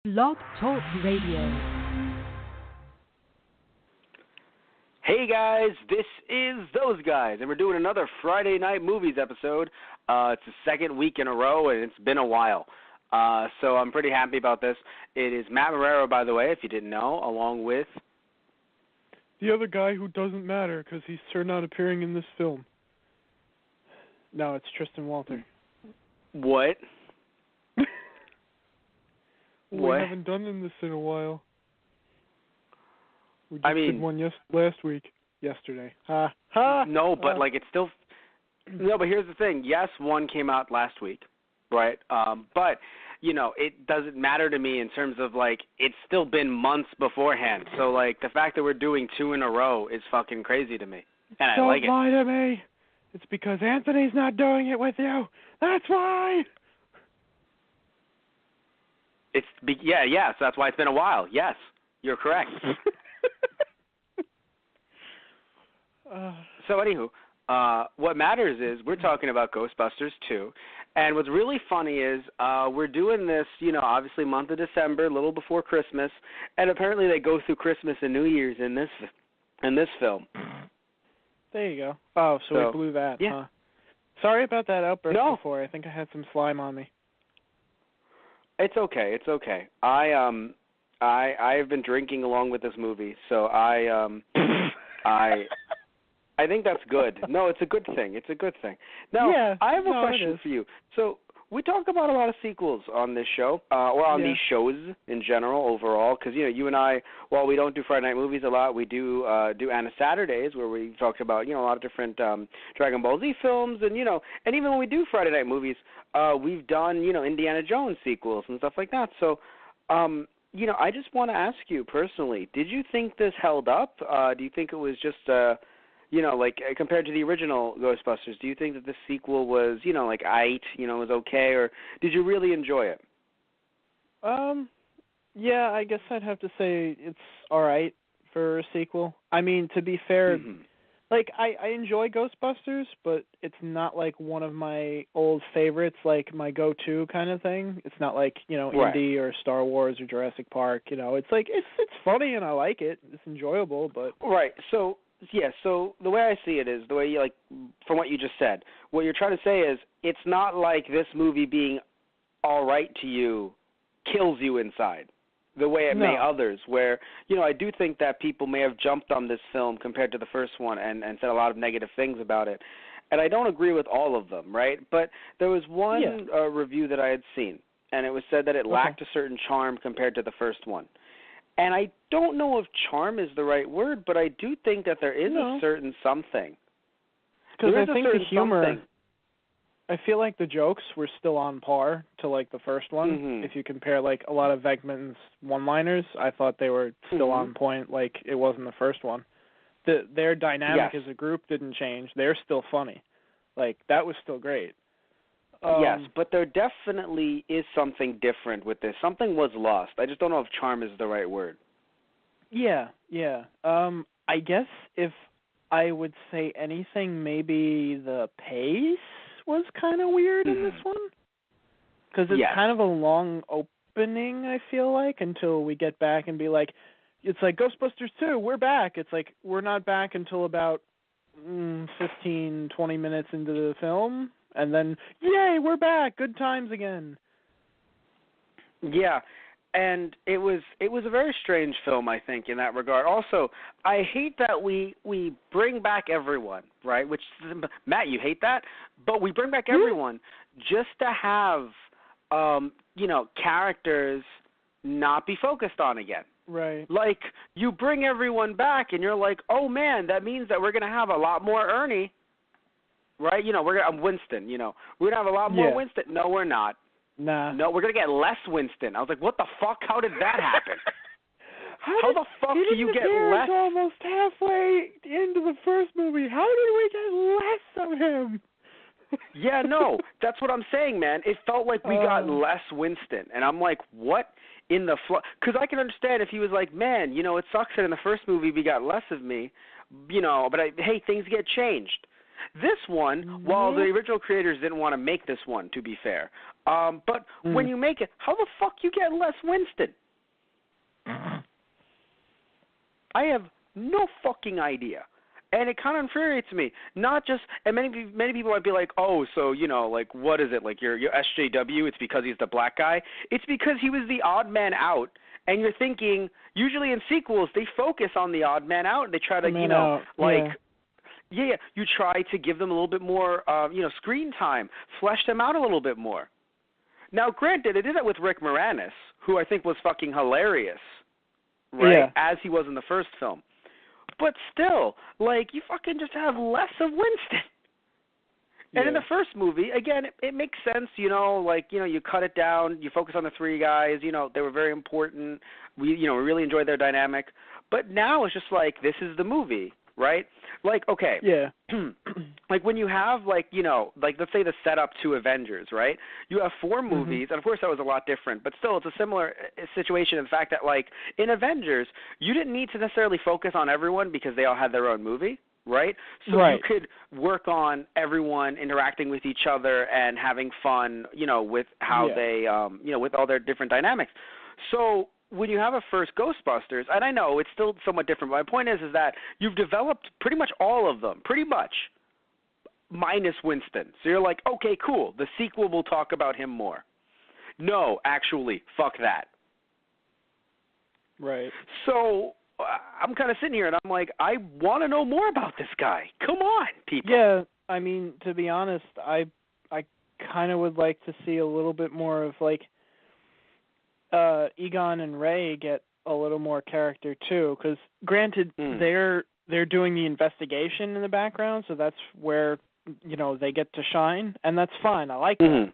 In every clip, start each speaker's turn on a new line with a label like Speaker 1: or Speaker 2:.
Speaker 1: Blog Talk Radio.
Speaker 2: Hey guys, this is Those Guys, and we're doing another Friday Night Movies episode. It's the second week in a row, and it's been a while. So I'm pretty happy about this. It is Matt Marrero, by the way, if you didn't know, along with...
Speaker 3: the other guy who doesn't matter because he's sure not appearing in this film. No, it's Tristan Walter.
Speaker 2: What?
Speaker 3: We haven't done this in a while. We just did one last week. Yesterday.
Speaker 2: No, but it's still... No, but here's the thing. Yes, one came out last week, right? But, it doesn't matter to me in terms of, it's still been months beforehand. So, the fact that we're doing two in a row is fucking crazy to me. And I like it.
Speaker 3: Don't lie to me. It's because Anthony's not doing it with you. That's why.
Speaker 2: So that's why it's been a while. Yes, you're correct. So anywho, what matters is we're talking about Ghostbusters 2, and what's really funny is we're doing this, obviously month of December, a little before Christmas, and apparently they go through Christmas and New Year's in this film.
Speaker 3: There you go. Oh, so we blew that,
Speaker 2: yeah.
Speaker 3: Huh? Sorry about that outburst before. I think I had some slime on me.
Speaker 2: It's okay. I have been drinking along with this movie, so I think that's good. No, it's a good thing. Now, I have a question for you. So we talk about a lot of sequels on this show, or on these shows in general overall, because, you and I, while we don't do Friday Night Movies a lot, we do Anna Saturdays, where we talk about, a lot of different Dragon Ball Z films, and, and even when we do Friday Night Movies, we've done, Indiana Jones sequels and stuff like that. So, I just want to ask you personally, did you think this held up? Do you think it was just... compared to the original Ghostbusters, do you think that this sequel was, was okay, or did you really enjoy it?
Speaker 3: Yeah, I guess I'd have to say it's all right for a sequel. I mean, to be fair, I enjoy Ghostbusters, but it's not one of my old favorites, my go-to kind of thing. It's not
Speaker 2: right.
Speaker 3: Indy or Star Wars or Jurassic Park. It's it's funny and I like it. It's enjoyable, but
Speaker 2: right. So. Yeah, so the way I see it is, the way you, from what you just said, what you're trying to say is it's not like this movie being all right to you kills you inside the way it may others, where, I do think that people may have jumped on this film compared to the first one and said a lot of negative things about it. And I don't agree with all of them, right? But there was one review that I had seen, and it was said that it lacked a certain charm compared to the first one. And I don't know if charm is the right word, but I do think that there is a certain something.
Speaker 3: Because I think the humor, I feel like the jokes were still on par to the first one. Mm-hmm. If you compare a lot of Venkman's one-liners, I thought they were still on point like it was in the first one. Their dynamic as a group didn't change. They're still funny. That was still great.
Speaker 2: Yes, but there definitely is something different with this. Something was lost. I just don't know if charm is the right word.
Speaker 3: Yeah. I guess if I would say anything, maybe the pace was kind of weird in this one. Because it's kind of a long opening, I feel like, until we get back and be it's like Ghostbusters 2, we're back. It's we're not back until about 15, 20 minutes into the film. And then, yay, we're back. Good times again.
Speaker 2: Yeah, and it was a very strange film, I think, in that regard. Also, I hate that we bring back everyone, right? Which, Matt, you hate that? But we bring back everyone just to have, characters not be focused on again.
Speaker 3: Right.
Speaker 2: You bring everyone back, and you're like, oh, man, that means that we're going to have a lot more Ernie. Right? I'm Winston, We're going to have a lot more Winston. No, we're not.
Speaker 3: Nah.
Speaker 2: No, we're going to get less Winston. I was like, what the fuck? How did that happen? How the fuck do you get less?
Speaker 3: Almost halfway into the first movie. How did we get less of him?
Speaker 2: Yeah, no. That's what I'm saying, man. It felt like we got less Winston. And I'm like, what in the fuck? Because I can understand if he was like, man, it sucks that in the first movie we got less of me, but hey, things get changed. This one, while the original creators didn't want to make this one, to be fair, but when you make it, how the fuck you get less Winston? I have no fucking idea. And it kind of infuriates me. Not just, and many people might be like, oh, so, you know, like, what is it? Like, your SJW, it's because he's the black guy? It's because he was the odd man out. And you're thinking, usually in sequels, they focus on the odd man out. They try to, you try to give them a little bit more, screen time, flesh them out a little bit more. Now, granted, they did that with Rick Moranis, who I think was fucking hilarious, right, as he was in the first film. But still, like, you fucking just have less of Winston. And in the first movie, again, it makes sense, you cut it down, you focus on the three guys, they were very important. We really enjoyed their dynamic. But now it's just like, this is the movie, right? Like, okay.
Speaker 3: Yeah.
Speaker 2: Like, when you have, let's say the setup to Avengers, right? You have 4 movies, and of course that was a lot different, but still it's a similar situation in the fact that, like, in Avengers, you didn't need to necessarily focus on everyone because they all had their own movie, right? So you could work on everyone interacting with each other and having fun, with how they, with all their different dynamics. So when you have a first Ghostbusters, and I know it's still somewhat different, but my point is that you've developed pretty much all of them, pretty much, minus Winston. So you're like, okay, cool, the sequel will talk about him more. No, actually, fuck that.
Speaker 3: Right.
Speaker 2: So I'm kind of sitting here, and I'm like, I want to know more about this guy. Come on, people.
Speaker 3: Yeah, I mean, to be honest, I kind of would like to see a little bit more of, like, Egon and Ray get a little more character too, because granted they're doing the investigation in the background, so that's where they get to shine, and that's fine. I like that.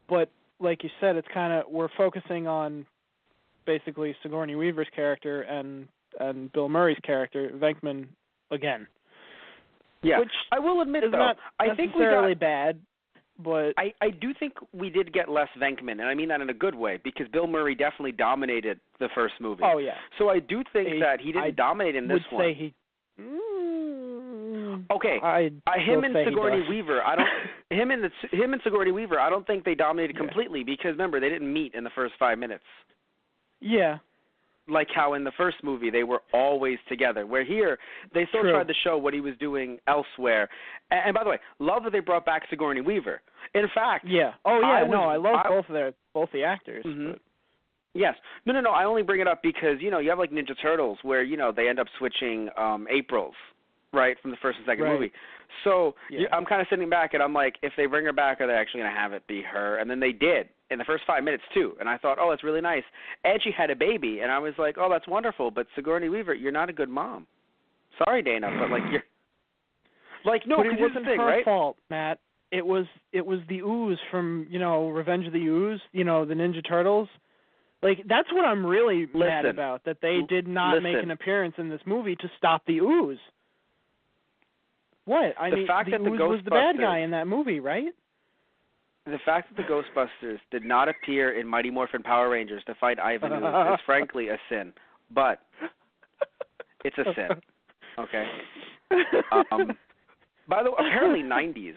Speaker 3: But like you said, it's kind of, we're focusing on basically Sigourney Weaver's character and Bill Murray's character, Venkman, again.
Speaker 2: Yeah,
Speaker 3: which
Speaker 2: I will admit
Speaker 3: is
Speaker 2: though,
Speaker 3: not
Speaker 2: I think
Speaker 3: necessarily bad. But
Speaker 2: I do think we did get less Venkman, and I mean that in a good way, because Bill Murray definitely dominated the first movie.
Speaker 3: Oh, yeah.
Speaker 2: So I do think that he didn't dominate in this one.
Speaker 3: I would say he...
Speaker 2: Okay, him and Sigourney Weaver, him and Sigourney Weaver, I don't think they dominated completely, because remember, they didn't meet in the first 5 minutes.
Speaker 3: Yeah.
Speaker 2: Like how in the first movie they were always together, where here they still tried to show what he was doing elsewhere. And by the way, love that they brought back Sigourney Weaver. In fact, I love both the actors. But...
Speaker 3: Yes.
Speaker 2: No. I only bring it up because you have like Ninja Turtles, where they end up switching Aprils, right, from the first and second movie. So I'm kind of sitting back and I'm like, if they bring her back, are they actually going to have it be her? And then they did in the first 5 minutes too. And I thought, oh, that's really nice. And she had a baby, and I was like, oh, that's wonderful. But Sigourney Weaver, you're not a good mom. Sorry, Dana, but like you're like no,
Speaker 3: but it wasn't her
Speaker 2: right?
Speaker 3: fault, Matt. It was the Ooze from Revenge of the Ooze, the Ninja Turtles. Like, that's what I'm really mad about, that they did not make an appearance in this movie to stop the Ooze. What? I mean, the Ooze was the bad guy in that movie, right?
Speaker 2: The fact that the Ghostbusters did not appear in Mighty Morphin Power Rangers to fight Ivan Ooze is frankly a sin. But it's a sin. Okay? By the way, apparently 90s,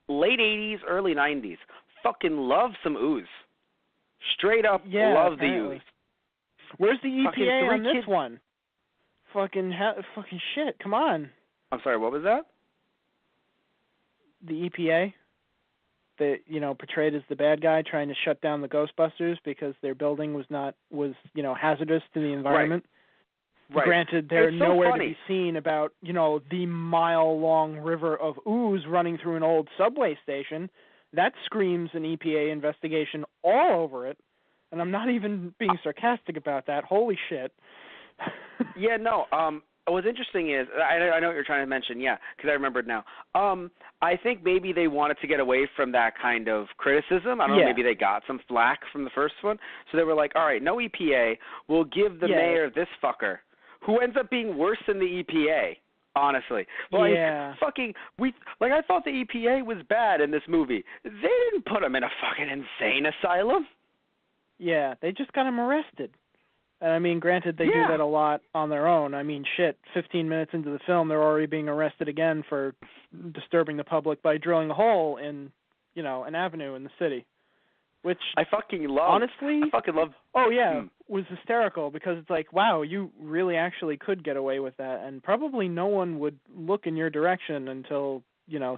Speaker 2: late 80s, early 90s, fucking love some Ooze. Straight up love
Speaker 3: apparently.
Speaker 2: The Ooze.
Speaker 3: Where's the EPA on this one? Fucking shit, come on.
Speaker 2: I'm sorry, what was that?
Speaker 3: The EPA that portrayed as the bad guy trying to shut down the Ghostbusters because their building was hazardous to the environment.
Speaker 2: Right.
Speaker 3: Granted, they're nowhere to be seen about the mile-long river of ooze running through an old subway station. That screams an EPA investigation all over it, and I'm not even being sarcastic about that. Holy shit.
Speaker 2: Yeah, no. What's interesting is, I know what you're trying to mention, because I remembered now. I think maybe they wanted to get away from that kind of criticism. I don't know, maybe they got some flack from the first one. So they were like, all right, no EPA. We'll give the mayor this fucker, who ends up being worse than the EPA, honestly. Like, I thought the EPA was bad in this movie. They didn't put him in a fucking insane asylum.
Speaker 3: Yeah, they just got him arrested. And I mean, granted, they do that a lot on their own. I mean, 15 minutes into the film, they're already being arrested again for disturbing the public by drilling a hole in, an avenue in the city. Which
Speaker 2: I fucking love.
Speaker 3: Honestly,
Speaker 2: I fucking love.
Speaker 3: Oh yeah, was hysterical because it's like, wow, you really actually could get away with that, and probably no one would look in your direction until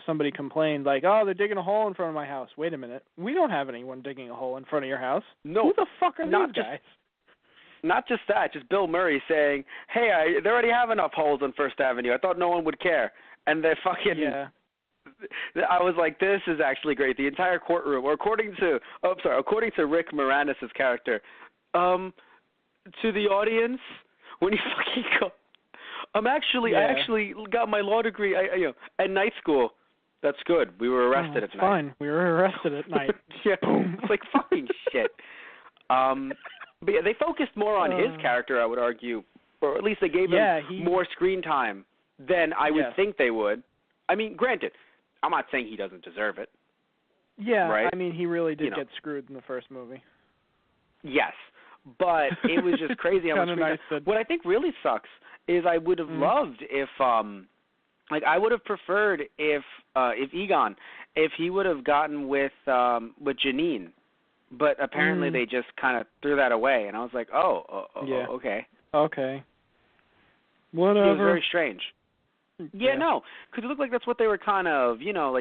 Speaker 3: somebody complained like, oh, they're digging a hole in front of my house. Wait a minute, we don't have anyone digging a hole in front of your house.
Speaker 2: No,
Speaker 3: who the fuck are these guys?
Speaker 2: Not just that, just Bill Murray saying, hey, they already have enough holes on First Avenue. I thought no one would care, and they fucking.
Speaker 3: Yeah.
Speaker 2: I was like, this is actually great. The entire courtroom, or according to Rick Moranis' character, to the audience, when you fucking go, I actually got my law degree, at night school. That's good. We were arrested at night.
Speaker 3: Fine. We were arrested at night.
Speaker 2: Yeah. It's like fucking shit. But yeah, they focused more on his character, I would argue, or at least they gave him more screen time than I would think they would. I mean, granted, I'm not saying he doesn't deserve it.
Speaker 3: Yeah,
Speaker 2: right?
Speaker 3: I mean, he really did get screwed in the first movie.
Speaker 2: Yes, but it was just crazy how much screen time. What I think really sucks is I would have loved if, I would have preferred if Egon, if he would have gotten with Janine, but apparently they just kind of threw that away, and I was like, okay.
Speaker 3: Okay. Whatever.
Speaker 2: It was very strange. Yeah, no, because it looked like that's what they were kind of,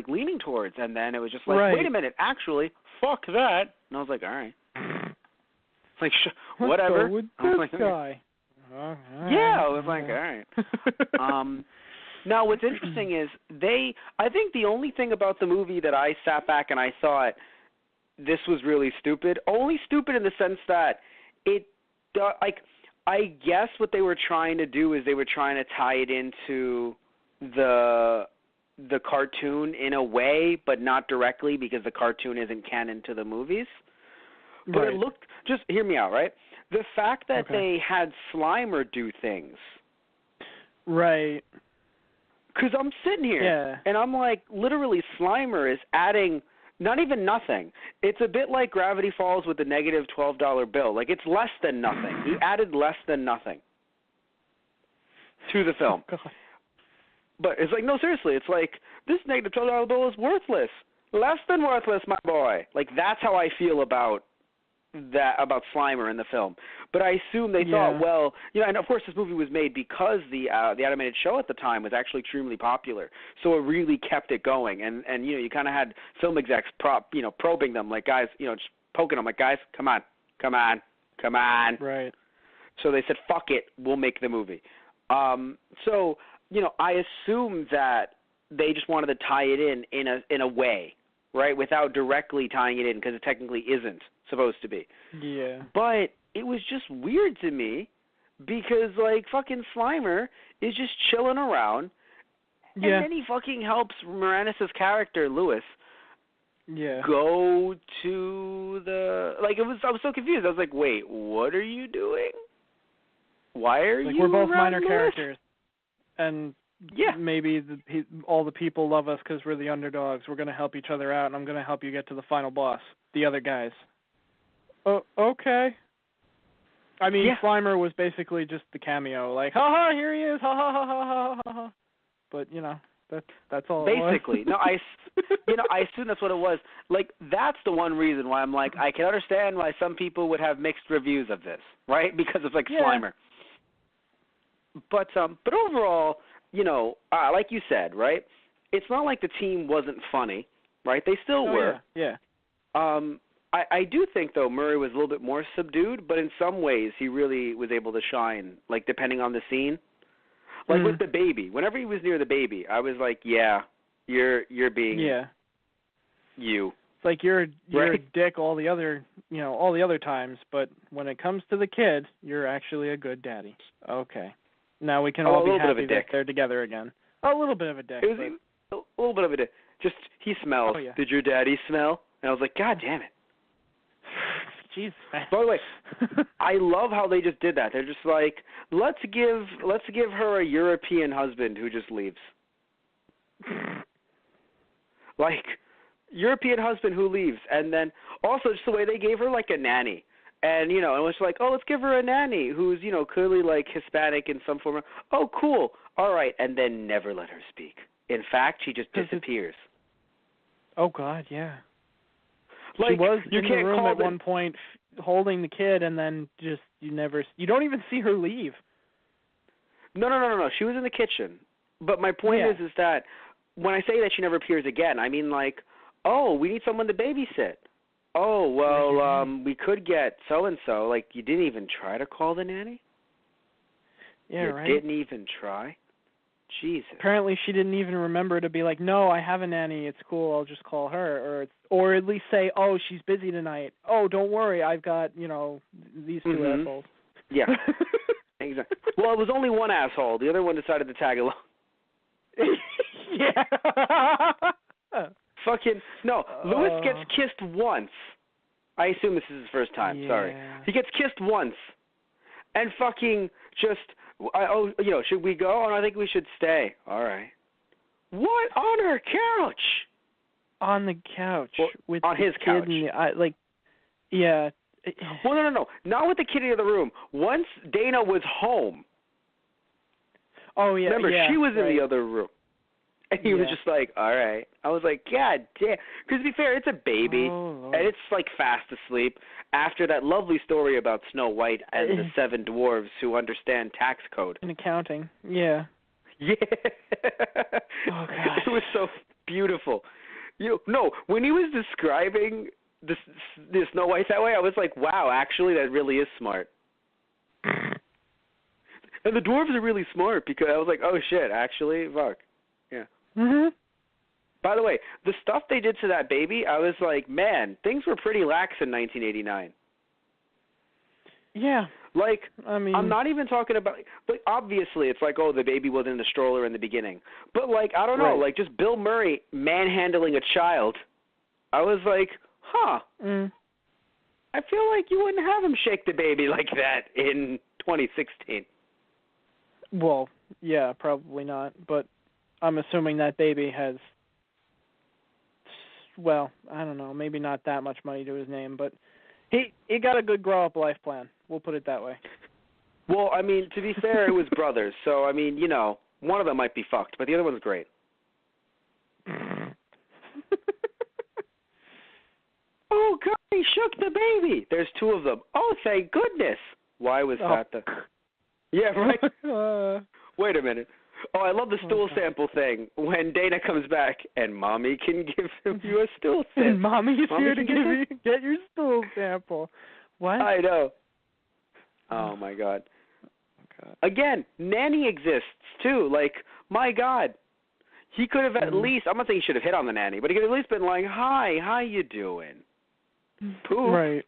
Speaker 2: leaning towards, and then it was just like, wait a minute, actually, fuck that, and I was like, all right. It's like, whatever.
Speaker 3: Let's go with this guy.
Speaker 2: Yeah, I was like, all right. Now, what's interesting is I think the only thing about the movie that I sat back and I thought this was really stupid, only stupid in the sense that I guess what they were trying to do is they were trying to tie it into the cartoon in a way, but not directly because the cartoon isn't canon to the movies. But it looked, just hear me out, right? The fact that they had Slimer do things. Right. Because I'm sitting here, and I'm like, literally Slimer is adding not even nothing. It's a bit like Gravity Falls with the negative $12 bill. Like, it's less than nothing. He added less than nothing to the film.
Speaker 3: Oh, God.
Speaker 2: But it's like, no, seriously, it's like, this negative $12 bill is worthless. Less than worthless, my boy. Like, that's how I feel about Slimer in the film. But I assume they thought, well, and of course this movie was made because the animated show at the time was actually extremely popular. So it really kept it going. And you kind of had film execs probing them, like, guys, just poking them, like, guys, come on.
Speaker 3: Right.
Speaker 2: So they said, fuck it, we'll make the movie. So, I assume that they just wanted to tie it in a way, right, without directly tying it in, because it technically isn't supposed to be.
Speaker 3: Yeah.
Speaker 2: But it was just weird to me because, like, fucking Slimer is just chilling around, and then he fucking helps Moranis' character, Lewis, go to the, like, I was so confused. I was like, wait, what are you doing? Why are you
Speaker 3: we're both
Speaker 2: around
Speaker 3: minor
Speaker 2: Lewis?
Speaker 3: characters. And maybe all the people love us because we're the underdogs. We're going to help each other out, and I'm going to help you get to the final boss, the other guys. Oh, okay. I mean, Slimer was basically just the cameo, like, ha-ha, here he is, ha-ha-ha-ha-ha-ha. But, that's all
Speaker 2: basically.
Speaker 3: it
Speaker 2: No,
Speaker 3: was.
Speaker 2: I assume that's what it was. Like, that's the one reason why I'm like, I can understand why some people would have mixed reviews of this, right? Because it's like Slimer. But overall, like you said, right? It's not like the team wasn't funny, right? They still were.
Speaker 3: Yeah.
Speaker 2: I do think, though, Murray was a little bit more subdued, but in some ways he really was able to shine, like, depending on the scene. Like, with the baby. Whenever he was near the baby, I was like, yeah, you're being you.
Speaker 3: It's like you're a dick all the other times, but when it comes to the kid, you're actually a good daddy. Okay. Now we can all be happy that they're together again. A little bit of a dick.
Speaker 2: It was a little bit of a dick. Just, he smells.
Speaker 3: Oh, yeah.
Speaker 2: Did your daddy smell? And I was like, God damn it.
Speaker 3: Jeez, man.
Speaker 2: By the way, I love how they just did that. They're just like, let's give her a European husband who just leaves. Like, European husband who leaves. And then also just the way they gave her like a nanny. And, and it was like, oh, let's give her a nanny who's, clearly, like, Hispanic in some form. Oh, cool. All right. And then never let her speak. In fact, she just disappears.
Speaker 3: Oh, God, yeah.
Speaker 2: Like,
Speaker 3: she was
Speaker 2: you
Speaker 3: in
Speaker 2: can't
Speaker 3: the room
Speaker 2: call
Speaker 3: at one point holding the kid, and then just, you don't even see her leave.
Speaker 2: No. She was in the kitchen. But my point is that when I say that she never appears again, I mean, like, oh, we need someone to babysit. Oh, well, we could get so-and-so. Like, you didn't even try to call the nanny?
Speaker 3: Yeah,
Speaker 2: you
Speaker 3: right.
Speaker 2: Didn't even try? Jesus.
Speaker 3: Apparently she didn't even remember to be like, no, I have a nanny. It's cool. I'll just call her. Or at least say, oh, she's busy tonight. Oh, don't worry. I've got, these two assholes.
Speaker 2: Yeah. Exactly. Well, it was only one asshole. The other one decided to tag along.
Speaker 3: Yeah.
Speaker 2: Fucking no. Louis gets kissed once. I assume this is his first time.
Speaker 3: Yeah.
Speaker 2: Sorry. He gets kissed once, and fucking just. Should we go? Oh, I think we should stay. All right. What on her couch?
Speaker 3: On the couch with
Speaker 2: on his couch.
Speaker 3: Yeah.
Speaker 2: Well, no. Not with the kid in the room. Once Dana was home.
Speaker 3: Oh yeah.
Speaker 2: Remember, she was in
Speaker 3: right.
Speaker 2: the other room. And he was just like, all right. I was like, God damn. Because to be fair, it's a baby, and it's like fast asleep after that lovely story about Snow White and the 7 dwarves who understand tax code.
Speaker 3: And accounting, yeah.
Speaker 2: Yeah.
Speaker 3: Oh, God.
Speaker 2: It was so beautiful. When he was describing the Snow White that way, I was like, wow, actually, that really is smart. And the dwarves are really smart because I was like, oh, shit, actually, fuck. Yeah.
Speaker 3: Mm-hmm.
Speaker 2: By the way, the stuff they did to that baby, I was like, man, things were pretty lax in 1989.
Speaker 3: Yeah.
Speaker 2: Like,
Speaker 3: I mean,
Speaker 2: I'm not even talking about, but obviously it's like, oh, the baby was in the stroller in the beginning. But, like, I don't know, like just Bill Murray manhandling a child. I was like, huh. I feel like you wouldn't have him shake the baby like that in 2016.
Speaker 3: Well, yeah, probably not, but I'm assuming that baby has, well, I don't know, maybe not that much money to his name, but he got a good grow-up life plan. We'll put it that way.
Speaker 2: Well, I mean, to be fair, it was brothers, so, I mean, one of them might be fucked, but the other one's great. Oh, God, he shook the baby. There's 2 of them. Oh, thank goodness. Why was that the... Yeah, right? Wait a minute. Oh, I love the stool sample thing. When Dana comes back and Mommy can give you a stool sample.
Speaker 3: And Mommy's here to get your stool sample. What?
Speaker 2: I know. Oh, my God. Again, Nanny exists, too. Like, my God. He could have at least, I'm not saying he should have hit on the nanny, but he could have at least been like, hi, how you doing? Poop.
Speaker 3: Right.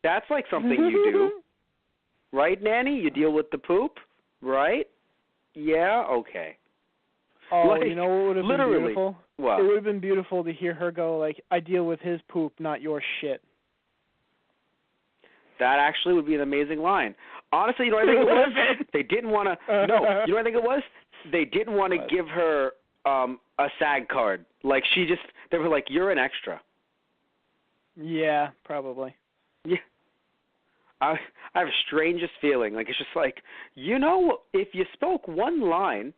Speaker 2: That's like something you do. Right, Nanny? You deal with the poop? Right? Yeah? Okay.
Speaker 3: Oh,
Speaker 2: like,
Speaker 3: you know what would have been beautiful?
Speaker 2: What?
Speaker 3: It would have been beautiful to hear her go, like, I deal with his poop, not your shit.
Speaker 2: That actually would be an amazing line. Honestly, you know what I think it was? They didn't want to... No, you know what I think it was? They didn't want to give her a SAG card. Like, they were like, you're an extra.
Speaker 3: Yeah, probably.
Speaker 2: Yeah. I have the strangest feeling. Like, it's just like, if you spoke one line,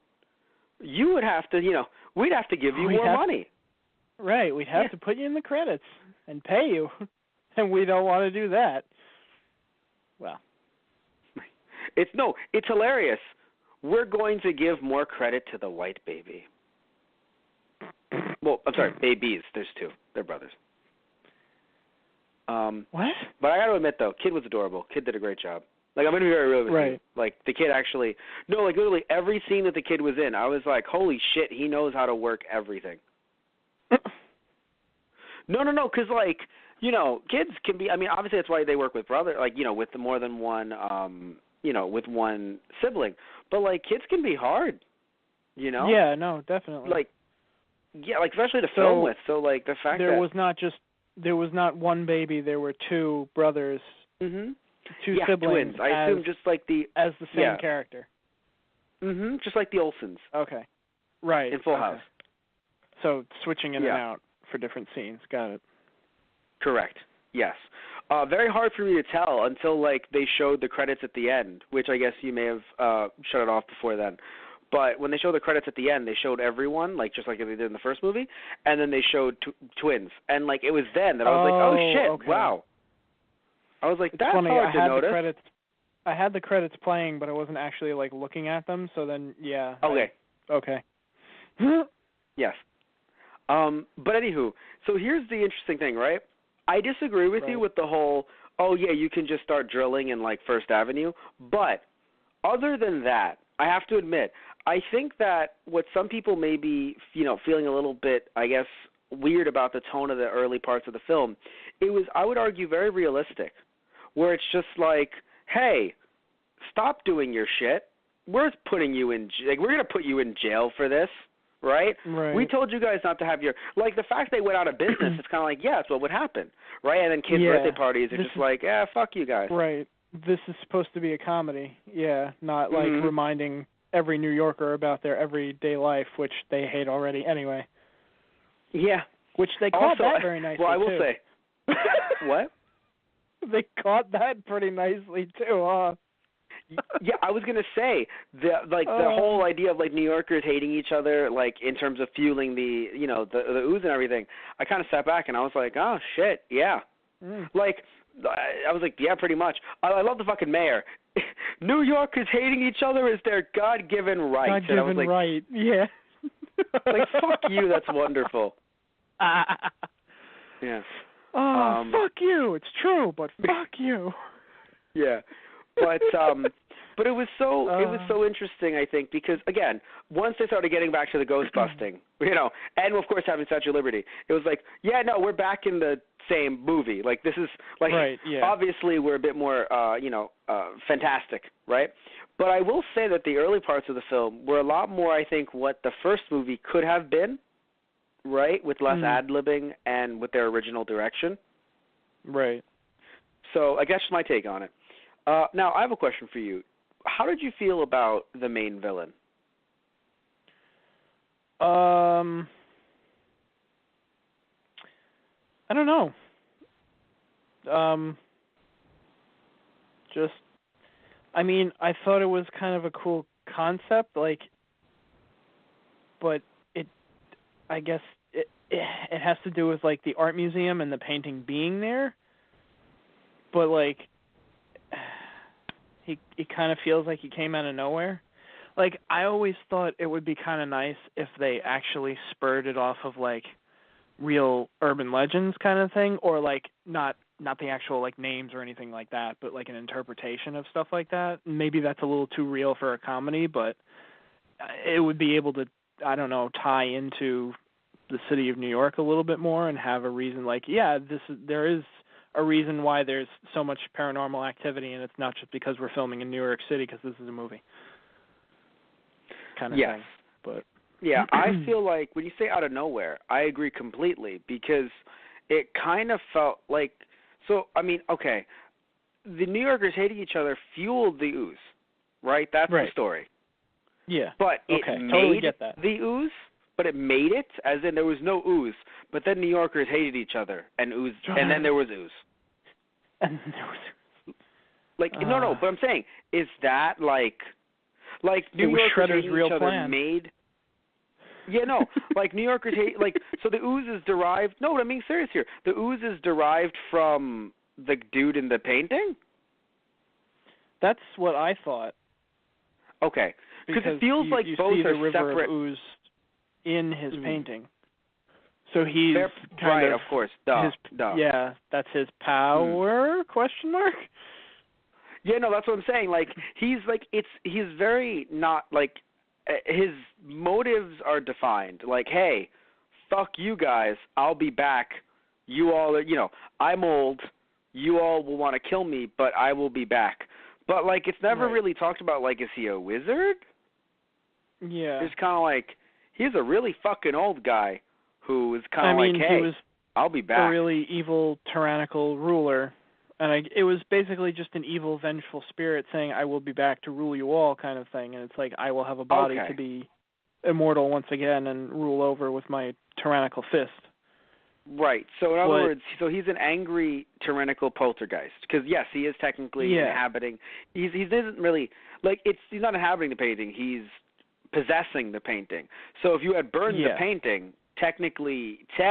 Speaker 2: you would have to, we'd have to give you more money.
Speaker 3: Right. We'd have to put you in the credits and pay you. And we don't want to do that. Well.
Speaker 2: It's hilarious. We're going to give more credit to the white baby. Well, I'm sorry, babies. There's 2. They're brothers.
Speaker 3: What?
Speaker 2: But I got to admit, though, kid was adorable. Kid did a great job. Like, I'm going to be very real with you. Like, the kid actually... No, like, literally every scene that the kid was in, I was like, holy shit, he knows how to work everything. No, because, like, kids can be... I mean, obviously that's why they work with brother, like, with more than one, with one sibling. But, like, kids can be hard,
Speaker 3: Yeah, no, definitely.
Speaker 2: Like, yeah, like, especially to film with. So, like, the fact
Speaker 3: there was not one baby, there were 2 brothers, 2 siblings.
Speaker 2: Twins. I assume just like
Speaker 3: as the same character.
Speaker 2: Just like the Olsens.
Speaker 3: Okay. Right.
Speaker 2: In Full House.
Speaker 3: So switching in and out for different scenes. Got it.
Speaker 2: Correct. Yes. Very hard for me to tell until like they showed the credits at the end, which I guess you may have shut it off before then. But when they showed the credits at the end, they showed everyone, like just like they did in the first movie, and then they showed twins. And like it was then that I was like, oh shit,
Speaker 3: okay.
Speaker 2: Wow. I was like, that's
Speaker 3: funny.
Speaker 2: hard to notice.
Speaker 3: I had the credits playing, but I wasn't actually like looking at them. So then, yeah.
Speaker 2: Okay.
Speaker 3: Okay.
Speaker 2: Yes. But anywho, so here's the interesting thing, right? I disagree with you with the whole, oh yeah, you can just start drilling in like First Avenue. But other than that, I have to admit, I think that what some people may be, feeling a little bit, I guess, weird about the tone of the early parts of the film, it was, I would argue, very realistic, where it's just like, hey, stop doing your shit. We're putting you in, we're going to put you in jail for this. Right? We told you guys not to have your, like, the fact they went out of business, it's kind of like, yeah, that's what would happen, right? And then kids' birthday parties are just like, fuck you guys.
Speaker 3: Right. This is supposed to be a comedy, not like reminding every New Yorker about their everyday life, which they hate already anyway.
Speaker 2: Yeah.
Speaker 3: Which they caught that very nicely,
Speaker 2: well, I will
Speaker 3: too.
Speaker 2: say. What?
Speaker 3: They caught that pretty nicely, too, huh?
Speaker 2: Yeah, I was gonna say the whole idea of like New Yorkers hating each other, like in terms of fueling the the ooze and everything. I kind of sat back and I was like, oh shit, yeah. Like I was like, yeah, pretty much. I love the fucking mayor. New Yorkers hating each other is their God-given right.
Speaker 3: God-given
Speaker 2: and I was like,
Speaker 3: right, yeah.
Speaker 2: Like fuck you, that's wonderful. Yeah.
Speaker 3: Oh, fuck you. It's true, but fuck you.
Speaker 2: Yeah. But it was so interesting, I think, because again, once they started getting back to the ghost busting, and of course having Statue of Liberty, it was like, yeah, no, we're back in the same movie. Like this is like obviously we're a bit more fantastic, right? But I will say that the early parts of the film were a lot more, I think, what the first movie could have been, right, with less ad-libbing and with their original direction.
Speaker 3: Right.
Speaker 2: So I guess my take on it. Now, I have a question for you. How did you feel about the main villain?
Speaker 3: I don't know. I thought it was kind of a cool concept, but I guess it has to do with, like, the art museum and the painting being there, but, like, he kind of feels like he came out of nowhere. Like, I always thought it would be kind of nice if they actually spurred it off of, like, real urban legends kind of thing, or, like, not the actual, like, names or anything like that, but, like, an interpretation of stuff like that. Maybe that's a little too real for a comedy, but it would be able to, I don't know, tie into the city of New York a little bit more and have a reason, like, there is a reason why there's so much paranormal activity, and it's not just because we're filming in New York City because this is a movie. Kind of thing. But
Speaker 2: yeah, I feel like when you say out of nowhere, I agree completely, because it kind of felt like, okay, the New Yorkers hating each other fueled the ooze, right? That's the story.
Speaker 3: Yeah.
Speaker 2: But it
Speaker 3: totally get that.
Speaker 2: the ooze, but it made it, as in there was no ooze, but then New Yorkers hated each other, and ooze, and then there was ooze.
Speaker 3: And there was ooze.
Speaker 2: Like, no, but I'm saying, is that like New Yorkers hating each other made... Yeah, no, like New Yorkers hate, like, so the ooze is derived, no, I'm being serious here, the ooze is derived from the dude in the painting?
Speaker 3: That's what I thought.
Speaker 2: Okay, because it feels like
Speaker 3: you
Speaker 2: both
Speaker 3: see
Speaker 2: are
Speaker 3: the river
Speaker 2: separate.
Speaker 3: Of ooze in his painting. So he's
Speaker 2: right, of course, duh.
Speaker 3: Yeah, that's his power, question mark?
Speaker 2: Yeah, no, that's what I'm saying. Like, he's very not, like, his motives are defined. Like, hey, fuck you guys, I'll be back. You all are, I'm old. You all will want to kill me, but I will be back. But, like, it's never really talked about, like, is he a wizard?
Speaker 3: Yeah.
Speaker 2: It's kind of like, he's a really fucking old guy who is kind of like, hey, I'll be back.
Speaker 3: A really evil, tyrannical ruler. And it was basically just an evil, vengeful spirit saying, I will be back to rule you all kind of thing. And it's like, I will have a body to be immortal once again and rule over with my tyrannical fist.
Speaker 2: Right. So in other words, so he's an angry tyrannical poltergeist because yes, he is technically inhabiting. He isn't really he's not inhabiting the painting. He's possessing the painting. So if you had burned the painting, technically he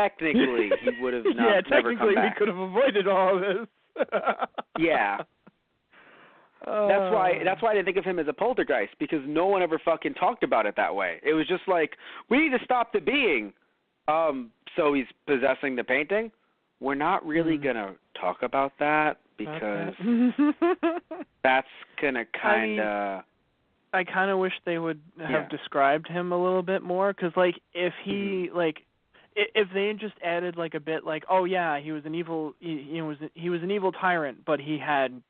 Speaker 2: would have never come back.
Speaker 3: We could have avoided all this.
Speaker 2: Yeah. That's why I didn't think of him as a poltergeist, because no one ever fucking talked about it that way. It was just like, we need to stop the being. So he's possessing the painting. We're not really gonna talk about that because that's gonna
Speaker 3: I kind of wish they would have described him a little bit more, because if he if they had just added a bit oh yeah, he was an evil he was an evil tyrant, but he had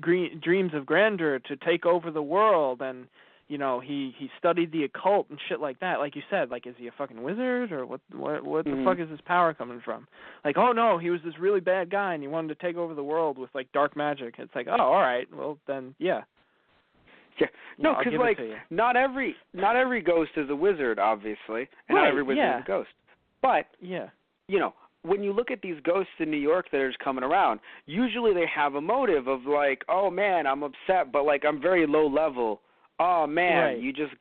Speaker 3: dreams of grandeur to take over the world, and he studied the occult and shit like that. Like you said, is he a fucking wizard, or what the fuck is his power coming from? Oh no, he was this really bad guy and he wanted to take over the world with dark magic. It's oh, all right, well then yeah.
Speaker 2: Yeah, no, because not every ghost is a wizard, obviously, and not every wizard is a ghost. But when you look at these ghosts in New York that are just coming around, usually they have a motive of oh man, I'm upset, but I'm very low level. Oh man, you just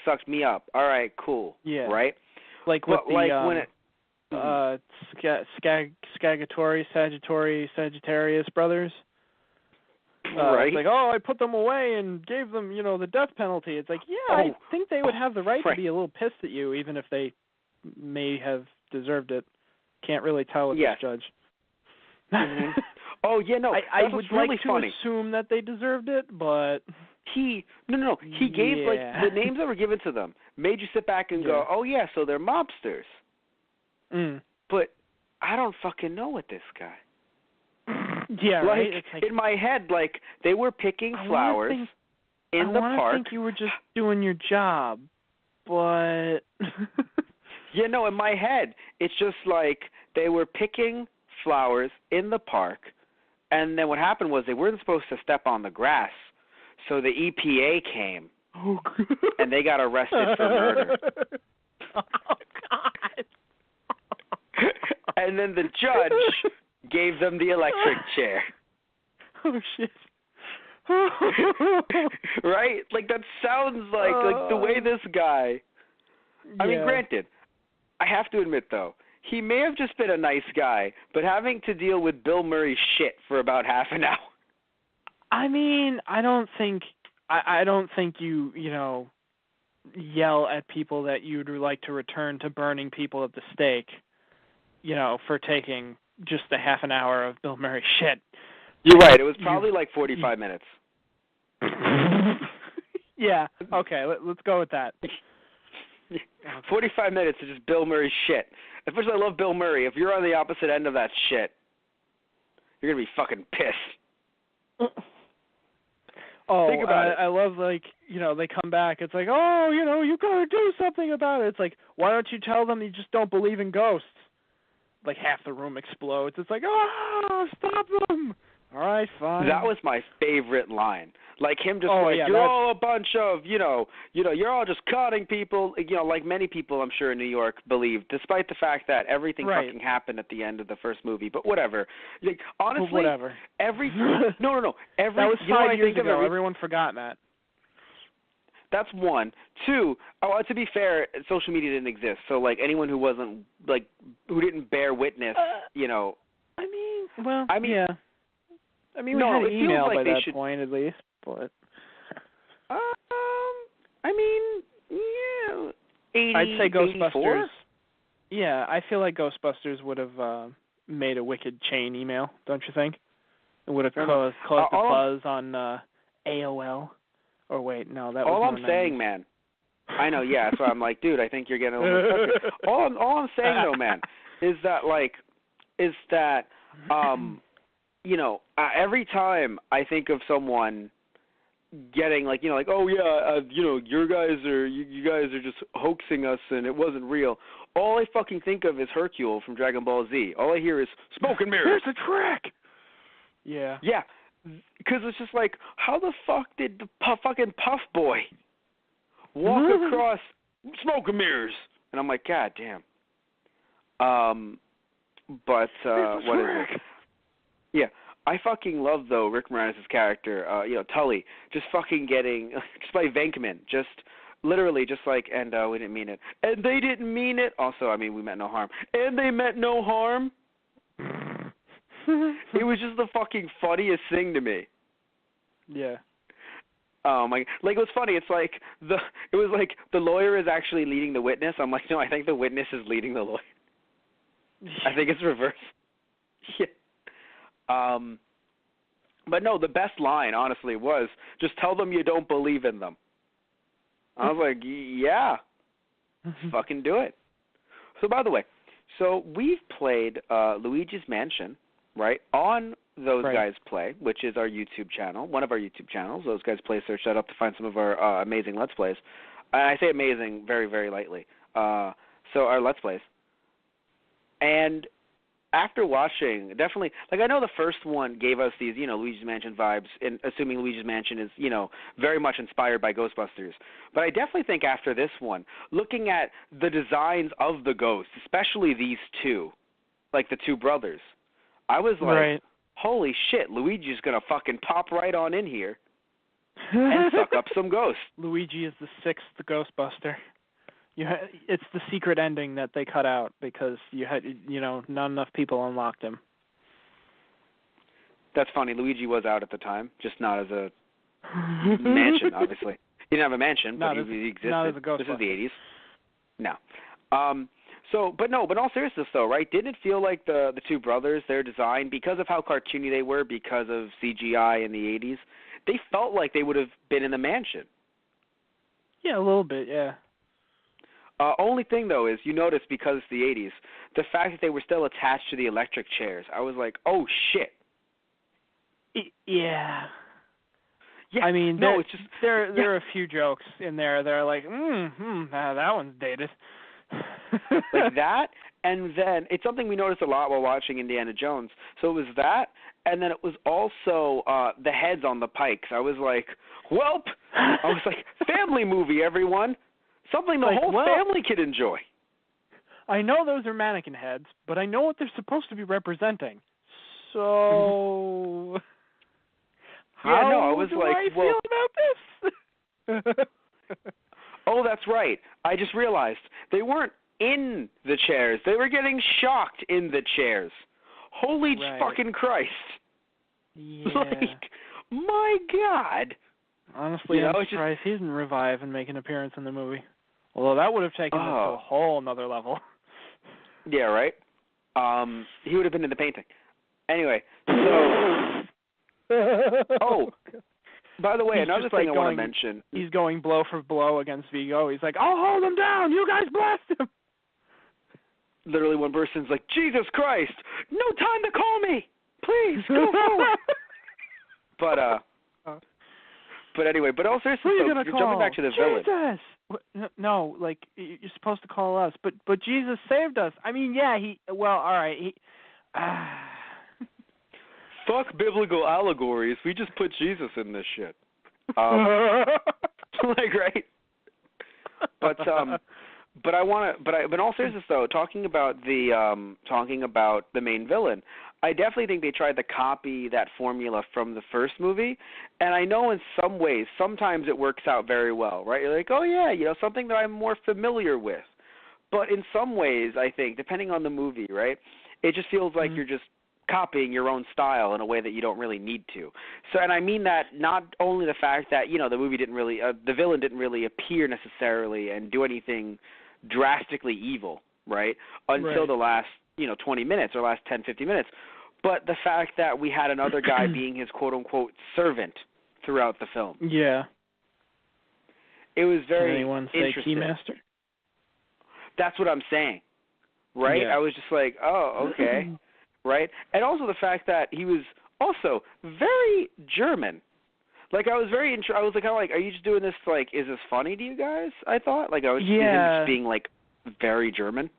Speaker 2: sucked me up. All right, cool. Yeah. Right.
Speaker 3: When it Sagittarius brothers.
Speaker 2: Right.
Speaker 3: It's I put them away and gave them, the death penalty. It's I think they would have the right to be a little pissed at you, even if they may have deserved it. Can't really tell with this judge.
Speaker 2: Mm-hmm. Oh yeah, no.
Speaker 3: I would like to assume that they deserved it, but
Speaker 2: he gave the names that were given to them made you sit back and go, oh yeah, so they're mobsters. But I don't fucking know what this guy.
Speaker 3: Yeah, right. It's
Speaker 2: in my head, they were picking flowers in the park.
Speaker 3: I think you were just doing your job, but
Speaker 2: in my head, it's just they were picking flowers in the park, and then what happened was they weren't supposed to step on the grass, so the EPA came, and they got arrested for murder.
Speaker 3: Oh God!
Speaker 2: And then the judge gave them the electric chair.
Speaker 3: Oh shit!
Speaker 2: Right? That sounds like the way this guy. I mean, granted, I have to admit though, he may have just been a nice guy, but having to deal with Bill Murray's shit for about half an hour.
Speaker 3: I mean, I don't think you yell at people that you'd like to return to burning people at the stake, for taking just a half an hour of Bill Murray shit.
Speaker 2: You're right. It was probably 45 minutes.
Speaker 3: Yeah. Okay. Let's go with that.
Speaker 2: 45 minutes of just Bill Murray shit. Especially, I love Bill Murray. If you're on the opposite end of that shit, you're gonna be fucking pissed.
Speaker 3: Oh,
Speaker 2: think about it.
Speaker 3: I love they come back. It's oh, you gotta do something about it. It's why don't you tell them you just don't believe in ghosts? Half the room explodes. It's oh, stop them! All right, fine.
Speaker 2: That was my favorite line. Him just you're all a bunch of, you're all just cutting people. Like many people, I'm sure, in New York believe, despite the fact that everything fucking happened at the end of the first movie. But whatever. Honestly,
Speaker 3: whatever.
Speaker 2: No.
Speaker 3: That was 5 years ago. Everyone forgot that.
Speaker 2: That's one. Two, to be fair, social media didn't exist. So, anyone who wasn't, who didn't bear witness,
Speaker 3: I mean, yeah. I mean, we
Speaker 2: no,
Speaker 3: had email by that
Speaker 2: should...
Speaker 3: point, at least, but...
Speaker 2: I mean, yeah, 80,
Speaker 3: I'd say Ghostbusters.
Speaker 2: 84?
Speaker 3: Yeah, I feel like Ghostbusters would have made a wicked chain email, don't you think? It would have caused a buzz on AOL. Or wait, no, that was
Speaker 2: all I'm saying, man. I know, yeah. So I'm dude, I think you're getting a little bit frustrated. All I'm saying, though, man, is that every time I think of someone getting oh yeah, you guys are just hoaxing us and it wasn't real. All I fucking think of is Hercule from Dragon Ball Z. All I hear is smoke and mirrors.
Speaker 3: There's a trick. Yeah.
Speaker 2: Yeah. Because it's just how the fuck did the fucking Puff Boy walk across smoke and mirrors? And I'm God damn. What is it? Yeah. I fucking love, though, Rick Moranis' character, Tully, just fucking getting, just by Venkman, just literally just like, and we didn't mean it. And they didn't mean it. Also, I mean, we meant no harm. And they meant no harm. It was just the fucking funniest thing to me.
Speaker 3: Yeah.
Speaker 2: Oh my! Like, it was funny. It was like the lawyer is actually leading the witness. I'm like, no, I think the witness is leading the lawyer. I think it's reversed. Yeah. But no, the best line, honestly, was just tell them you don't believe in them. I was like, yeah, fucking do it. So, by the way, we've played Luigi's Mansion, right, on Those Guys Play, which is our YouTube channel, one of our YouTube channels. Those Guys Play, search that up to find some of our amazing Let's Plays. And I say amazing very, very lightly. So our Let's Plays. And after watching, definitely, like, I know the first one gave us these, Luigi's Mansion vibes, and assuming Luigi's Mansion is, very much inspired by Ghostbusters. But I definitely think after this one, looking at the designs of the ghosts, especially these two, like the two brothers, I was like, holy shit, Luigi's going to fucking pop right on in here and suck up some ghosts.
Speaker 3: Luigi is the sixth Ghostbuster. It's the secret ending that they cut out because not enough people unlocked him.
Speaker 2: That's funny. Luigi was out at the time, just not as a mansion, obviously. He didn't have a mansion, but he existed.
Speaker 3: Not as a Ghostbuster.
Speaker 2: This is the 80s. No. But in all seriousness, though, right, didn't it feel like the two brothers, their design, because of how cartoony they were, because of CGI in the 80s, they felt like they would have been in the mansion.
Speaker 3: Yeah, a little bit, yeah.
Speaker 2: Only thing, though, is you notice because it's the 80s, the fact that they were still attached to the electric chairs. I was like, oh, shit.
Speaker 3: Yeah.
Speaker 2: Yeah.
Speaker 3: I mean, there are a few jokes in there that are like, that one's dated.
Speaker 2: Like that, and then it's something we noticed a lot while watching Indiana Jones. So it was that, and then it was also the heads on the pikes. I was like, welp. I was like, family movie, everyone. Something the whole family could enjoy.
Speaker 3: I know those are mannequin heads, but I know what they're supposed to be representing. So,
Speaker 2: I was
Speaker 3: do
Speaker 2: like,
Speaker 3: I feel about this?
Speaker 2: Oh, that's right. I just realized they weren't in the chairs. They were getting shocked in the chairs. Holy fucking Christ.
Speaker 3: Yeah.
Speaker 2: Like, my God.
Speaker 3: Honestly, I'm surprised he didn't revive and make an appearance in the movie. Although that would have taken it to a whole nother level.
Speaker 2: Yeah, right? He would have been in the painting. Anyway, so... by the way, another thing I want to mention...
Speaker 3: He's going blow for blow against Vigo. He's like, I'll hold him down! You guys blast him!
Speaker 2: Literally one person's like, Jesus Christ! No time to call me! Please, go forward! But anyway, but also you're jumping back to the villain.
Speaker 3: Jesus! No, like, you're supposed to call us. But Jesus saved us. I mean, yeah, all right.
Speaker 2: Fuck biblical allegories. We just put Jesus in this shit. Like, right? But in all seriousness, though, talking about the main villain, I definitely think they tried to copy that formula from the first movie, and I know in some ways, sometimes it works out very well, right? You're like, oh yeah, something that I'm more familiar with. But in some ways, I think, depending on the movie, right, it just feels like you're just copying your own style in a way that you don't really need to. So, and I mean that not only the fact that, the movie didn't really, the villain didn't really appear necessarily and do anything drastically evil, right, until the last, 20 minutes or last 10, 15 minutes. But the fact that we had another guy being his quote-unquote servant throughout the film.
Speaker 3: Yeah.
Speaker 2: It was very
Speaker 3: anyone say
Speaker 2: interesting.
Speaker 3: Keymaster?
Speaker 2: That's what I'm saying, right?
Speaker 3: Yeah.
Speaker 2: I was just like, oh, okay, right? And also the fact that he was also very German. Like, I was I was like, kind of like, are you just doing this, like, is this funny to you guys? I thought. Like, I was him just being, like, very German.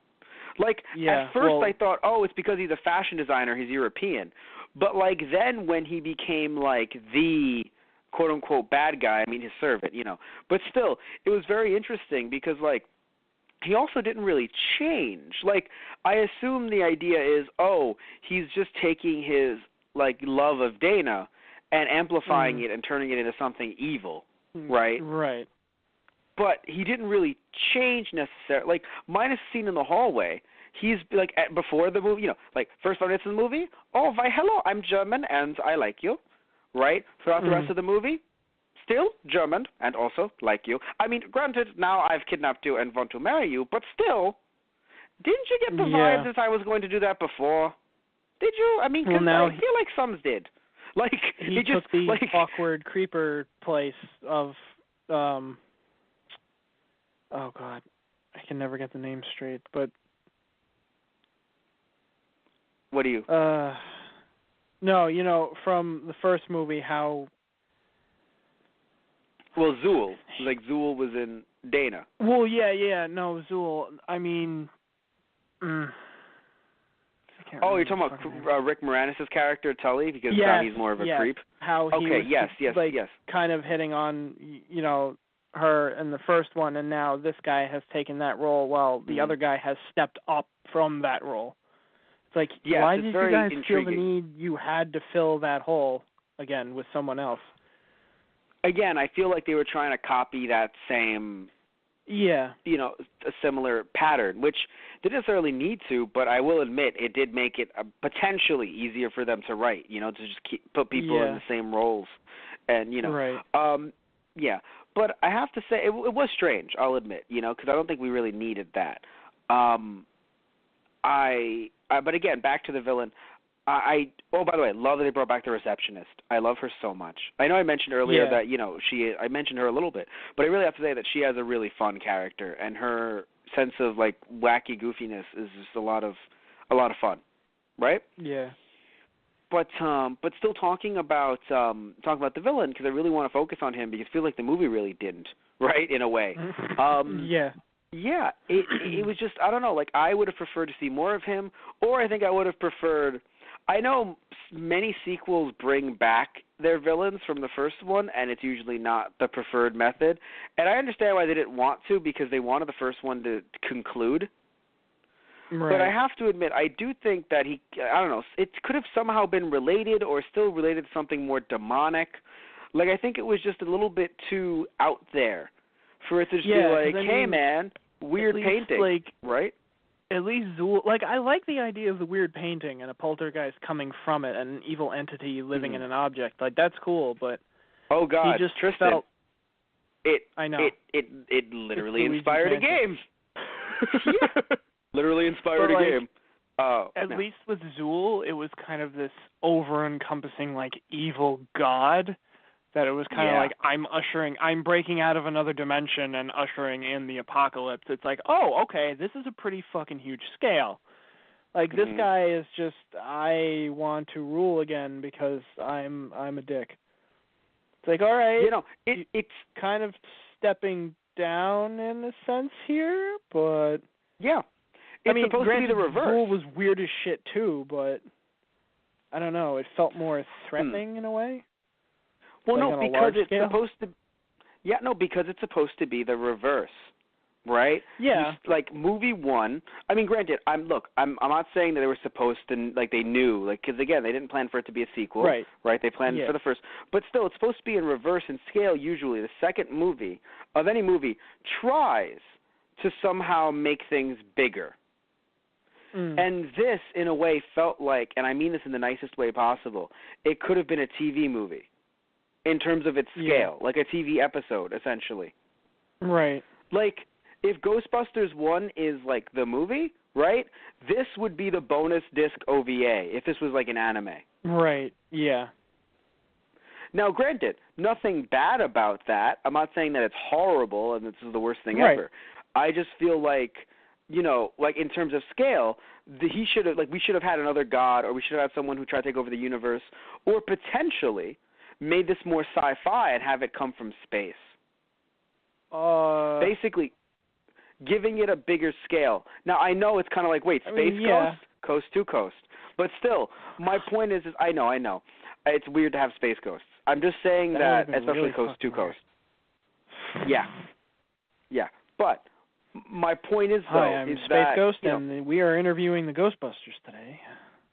Speaker 2: Like, at first I thought, it's because he's a fashion designer, he's European. But, like, then when he became, like, the quote-unquote bad guy, I mean his servant, But still, it was very interesting because, like, he also didn't really change. Like, I assume the idea is, he's just taking his, like, love of Dana and amplifying it and turning it into something evil, right?
Speaker 3: Right.
Speaker 2: But he didn't really change necessarily. Like, minus the scene in the hallway, he's, like, before the movie, like, first 5 minutes of the movie, hello, I'm German and I like you, right? Throughout the rest of the movie, still German and also like you. I mean, granted, now I've kidnapped you and want to marry you, but still, didn't you get the vibes as I was going to do that before? Did you? I mean, because I feel like some did. Like,
Speaker 3: he
Speaker 2: just
Speaker 3: took the
Speaker 2: like,
Speaker 3: awkward creeper place of, oh God, I can never get the name straight, but.
Speaker 2: What do you?
Speaker 3: No, from the first movie, how.
Speaker 2: Well, Zool. Like, Zool was in Dana.
Speaker 3: Well, no, Zool. I mean.
Speaker 2: You're talking about Rick Moranis' character, Tully, because now he's more of a creep?
Speaker 3: How he was kind of hitting on, her in the first one, and now this guy has taken that role while the other guy has stepped up from that role. It's like, why did you guys feel the need you had to fill that hole again with someone else?
Speaker 2: Again, I feel like they were trying to copy that same, a similar pattern, which they didn't necessarily need to, but I will admit it did make it potentially easier for them to write, to just put people in the same roles. And,
Speaker 3: Right.
Speaker 2: But I have to say, it was strange, I'll admit, because I don't think we really needed that. But again, back to the villain. By the way, love that they brought back the receptionist. I love her so much. I know I mentioned earlier that, I mentioned her a little bit, but I really have to say that she has a really fun character, and her sense of, like, wacky goofiness is just a lot of fun, right?
Speaker 3: Yeah.
Speaker 2: But still talking about the villain, because I really want to focus on him, because I feel like the movie really didn't, right, in a way. Yeah, it was just, I don't know, like, I would have preferred to see more of him, or I think I would have preferred, I know many sequels bring back their villains from the first one, and it's usually not the preferred method, and I understand why they didn't want to, because they wanted the first one to conclude. Right. But I have to admit, I do think that it could have somehow been related or still related to something more demonic. Like, I think it was just a little bit too out there for it to just be like, hey, man, weird painting, right?
Speaker 3: At least Zool, like, I like the idea of the weird painting and a poltergeist coming from it and an evil entity living in an object. Like, that's cool, but
Speaker 2: oh God,
Speaker 3: he just
Speaker 2: Tristan,
Speaker 3: felt...
Speaker 2: I know. It literally inspired a game. Literally inspired a game.
Speaker 3: At least with Zool, it was kind of this over-encompassing, like, evil god that it was kind of like, I'm breaking out of another dimension and ushering in the apocalypse. It's like, oh, okay, this is a pretty fucking huge scale. Like, this guy is just, I want to rule again because I'm a dick. It's like, all right, it's kind of stepping down in a sense here, but...
Speaker 2: Yeah. It's supposed to be the reverse.
Speaker 3: Zool was weird as shit too, but I don't know. It felt more threatening in a way.
Speaker 2: Well,
Speaker 3: like
Speaker 2: no, because it's supposed to. Yeah, no, because it's supposed to be the reverse, right?
Speaker 3: Yeah.
Speaker 2: Like movie one. I mean, granted, I'm not saying that they were supposed to, like, they knew, like, because again, they didn't plan for it to be a sequel,
Speaker 3: right?
Speaker 2: They planned for the first, but still, it's supposed to be in reverse in scale. Usually, the second movie of any movie tries to somehow make things bigger. And this, in a way, felt like, and I mean this in the nicest way possible, it could have been a TV movie in terms of its scale, like a TV episode, essentially.
Speaker 3: Right.
Speaker 2: Like, if Ghostbusters 1 is, like, the movie, right, this would be the bonus disc OVA, if this was, like, an anime.
Speaker 3: Right, yeah.
Speaker 2: Now, granted, nothing bad about that. I'm not saying that it's horrible and this is the worst thing ever. I just feel like, like in terms of scale, we should have had another god, or we should have had someone who tried to take over the universe, or potentially made this more sci-fi and have it come from space. Basically, giving it a bigger scale. Now, I know it's kind of like, wait, space coast to coast. But still, my point is I know. It's weird to have space ghosts. I'm just saying that especially
Speaker 3: really
Speaker 2: coast to coast. Yeah. But my point is, though,
Speaker 3: Hi, I'm
Speaker 2: is
Speaker 3: Space
Speaker 2: that,
Speaker 3: Ghost, and we are interviewing the Ghostbusters today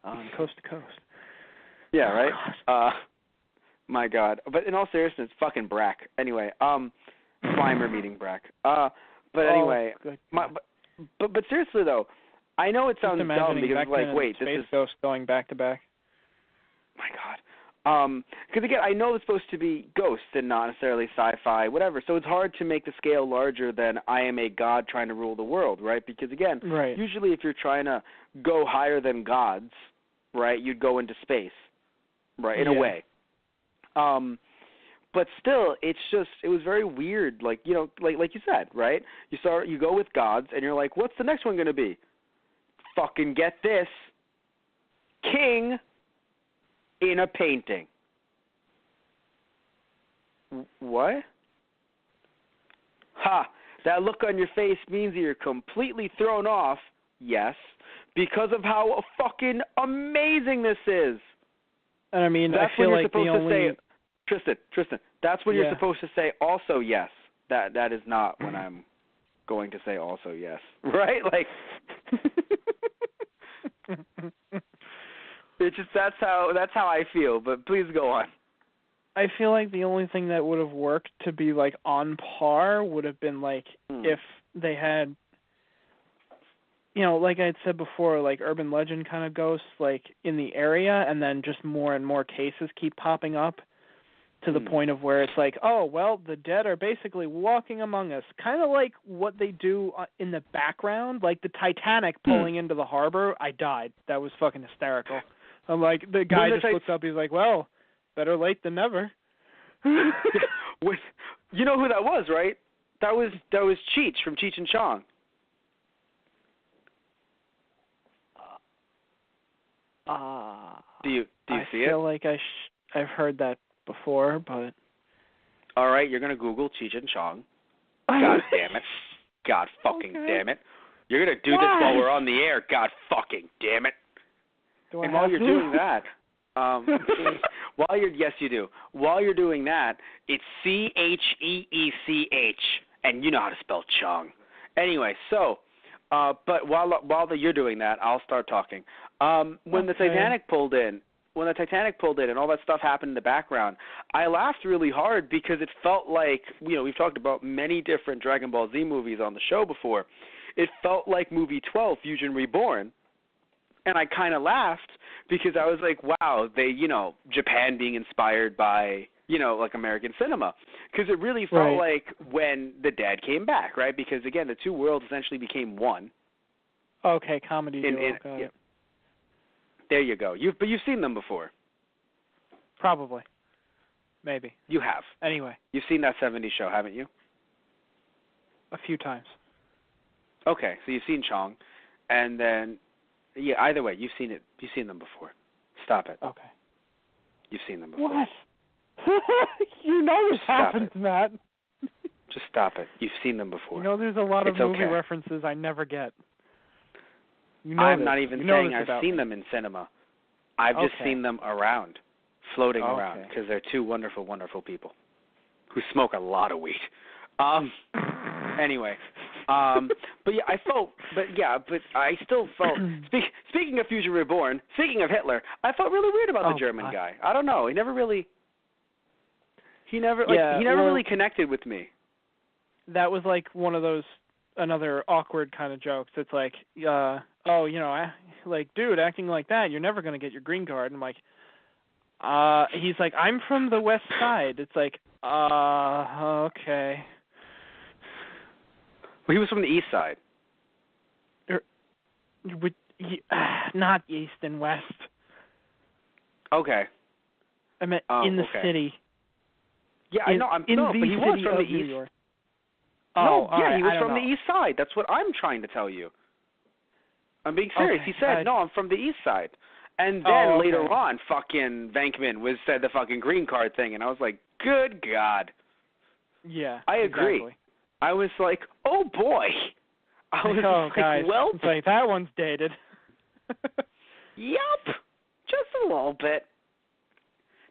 Speaker 3: on Coast to Coast.
Speaker 2: Yeah, right? My God. But in all seriousness, fucking Brack. Anyway, Slimer meeting Brack. But anyway, but seriously, though, I know it sounds dumb because it's like, wait, this is
Speaker 3: Ghost going back to back.
Speaker 2: My God. Because again, I know it's supposed to be ghosts and not necessarily sci-fi, whatever. So it's hard to make the scale larger than I am a god trying to rule the world, right? Because again, usually if you're trying to go higher than gods, right, you'd go into space, right, in a way. But still, it was very weird. Like, you know, like you said, right? You go with gods, and you're like, what's the next one going to be? Fucking get this. King in a painting. What? Ha! That look on your face means that you're completely thrown off. Yes, because of how fucking amazing this is.
Speaker 3: And I mean,
Speaker 2: that's
Speaker 3: I feel
Speaker 2: when you're
Speaker 3: like
Speaker 2: supposed
Speaker 3: the
Speaker 2: to say, Tristan. That's when you're supposed to say also yes. That is not when I'm going to say also yes. Right? Like. It's just that's how I feel, but please go on.
Speaker 3: I feel like the only thing that would have worked to be like on par would have been like if they had, you know, like I had said before, like urban legend kind of ghosts like in the area, and then just more and more cases keep popping up to the point of where it's like, oh, well, the dead are basically walking among us, kind of like what they do in the background, like the Titanic pulling into the harbor. I died. That was fucking hysterical. I'm like, the guy just looks up, he's like, well, better late than never.
Speaker 2: You know who that was, right? That was Cheech from Cheech and Chong. Do you see it?
Speaker 3: I feel like I've heard that before, but...
Speaker 2: All right, you're going to Google Cheech and Chong. God damn it. God fucking damn it. You're going to do this while we're on the air. God fucking damn it. And while you're doing that, yes, you do. While you're doing that, it's Cheech, and you know how to spell Chong. Anyway, so, but while you're doing that, I'll start talking. When the Titanic pulled in and all that stuff happened in the background, I laughed really hard because it felt like, you know, we've talked about many different Dragon Ball Z movies on the show before. It felt like movie 12, Fusion Reborn. And I kind of laughed because I was like, wow, Japan being inspired by, you know, like American cinema. Because it really felt like when the dead came back, right? Because, again, the two worlds essentially became one.
Speaker 3: Okay, comedy duo.
Speaker 2: Yeah. There you go. But you've seen them before.
Speaker 3: Probably. Maybe.
Speaker 2: You have.
Speaker 3: Anyway.
Speaker 2: You've seen that 70s show, haven't you?
Speaker 3: A few times.
Speaker 2: Okay, so you've seen Chong. And then... Yeah, either way, you've seen them before. Stop it.
Speaker 3: Okay.
Speaker 2: You've seen them before.
Speaker 3: What? You know this happens, Matt.
Speaker 2: Just stop it. You've seen them before.
Speaker 3: You know there's a lot of movie references I never get. You know
Speaker 2: I'm not even saying I've seen them in cinema. I've just seen them around, floating around, because they're two wonderful, wonderful people who smoke a lot of weed. Anyway. But I still felt, speaking of Fusion Reborn, speaking of Hitler, I felt really weird about the German guy. I don't know. He never really connected with me.
Speaker 3: That was like one of those, another awkward kind of jokes. It's like, like, dude, acting like that, you're never going to get your green card. And I'm like, he's like, I'm from the West Side. It's like, okay.
Speaker 2: Well, he was from the East Side.
Speaker 3: Not East and West.
Speaker 2: Okay.
Speaker 3: I meant in the city.
Speaker 2: Yeah, I know. But he was from the East.
Speaker 3: York.
Speaker 2: He was from the East Side. That's what I'm trying to tell you. I'm being serious.
Speaker 3: Okay.
Speaker 2: He said, no, I'm from the East Side. And then later on, fucking Venkman said the fucking green card thing, and I was like, good God.
Speaker 3: Yeah,
Speaker 2: I agree.
Speaker 3: Exactly.
Speaker 2: I was like, oh, boy. I was
Speaker 3: guys,
Speaker 2: well.
Speaker 3: It's like, that one's dated.
Speaker 2: Yup. Just a little bit.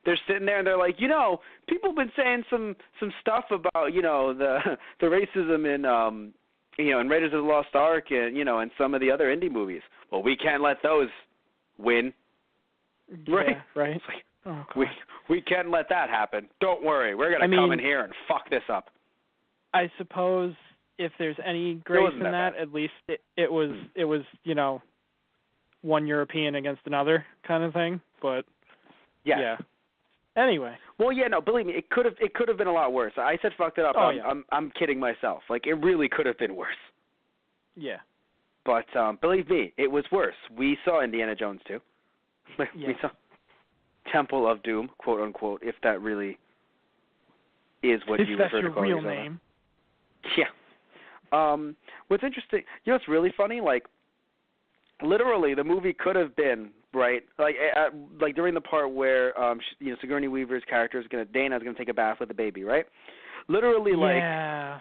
Speaker 2: They're sitting there and they're like, people have been saying some stuff about, the racism and Raiders of the Lost Ark and, and some of the other indie movies. Well, we can't let those win. Right?
Speaker 3: Yeah, right.
Speaker 2: We can't let that happen. Don't worry. We're going to come in here and fuck this up.
Speaker 3: I suppose if there's any grace in that, at least it was, one European against another kind of thing. But, yeah. Anyway.
Speaker 2: Well, yeah, no, believe me, it could have been a lot worse. I said fucked it up.
Speaker 3: Oh,
Speaker 2: I'm kidding myself. Like, it really could have been worse.
Speaker 3: Yeah.
Speaker 2: But believe me, it was worse. We saw Indiana Jones 2.
Speaker 3: Yeah.
Speaker 2: We saw Temple of Doom, quote unquote, if that really is what you refer to.
Speaker 3: If that's your real name.
Speaker 2: Yeah. What's interesting, what's really funny? Like, literally, the movie could have been right. Like during the part where Sigourney Weaver's character Dana's gonna take a bath with the baby, right? Literally,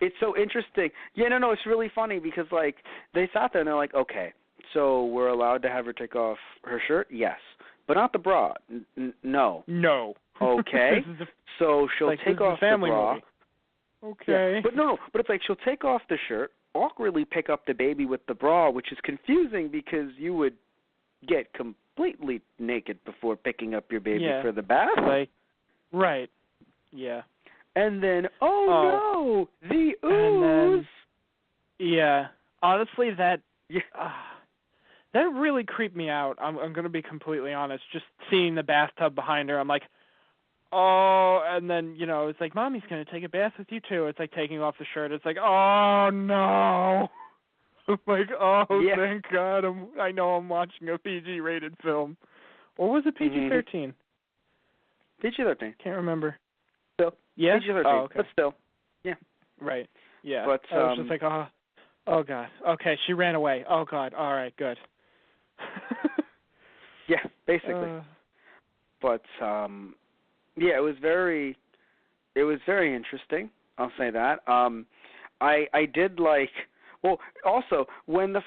Speaker 2: it's so interesting. Yeah, no, it's really funny because like they sat there and they're like, okay, so we're allowed to have her take off her shirt, yes, but not the bra. No.
Speaker 3: No.
Speaker 2: Okay. So she'll take off the bra.
Speaker 3: Movie. Okay.
Speaker 2: Yeah. But no, but it's like she'll take off the shirt, awkwardly pick up the baby with the bra, which is confusing because you would get completely naked before picking up your baby for the bath.
Speaker 3: Right. Yeah.
Speaker 2: And then, no, the ooze.
Speaker 3: Yeah. Honestly, that really creeped me out. I'm going to be completely honest. Just seeing the bathtub behind her, I'm like, oh, and then, it's like, Mommy's going to take a bath with you too. It's like taking off the shirt. It's like, oh, no. I'm like, thank God. I know I'm watching a PG-rated film. Or was it PG-13?
Speaker 2: PG-13.
Speaker 3: Can't remember.
Speaker 2: Still.
Speaker 3: Yeah?
Speaker 2: PG-13.
Speaker 3: Oh, okay.
Speaker 2: But still. Yeah.
Speaker 3: Right. Yeah.
Speaker 2: But,
Speaker 3: I was just like, oh, God. Okay, she ran away. Oh, God. All right, good.
Speaker 2: Yeah, basically. But, yeah, it was very interesting. I'll say that. I did like. Well, also when the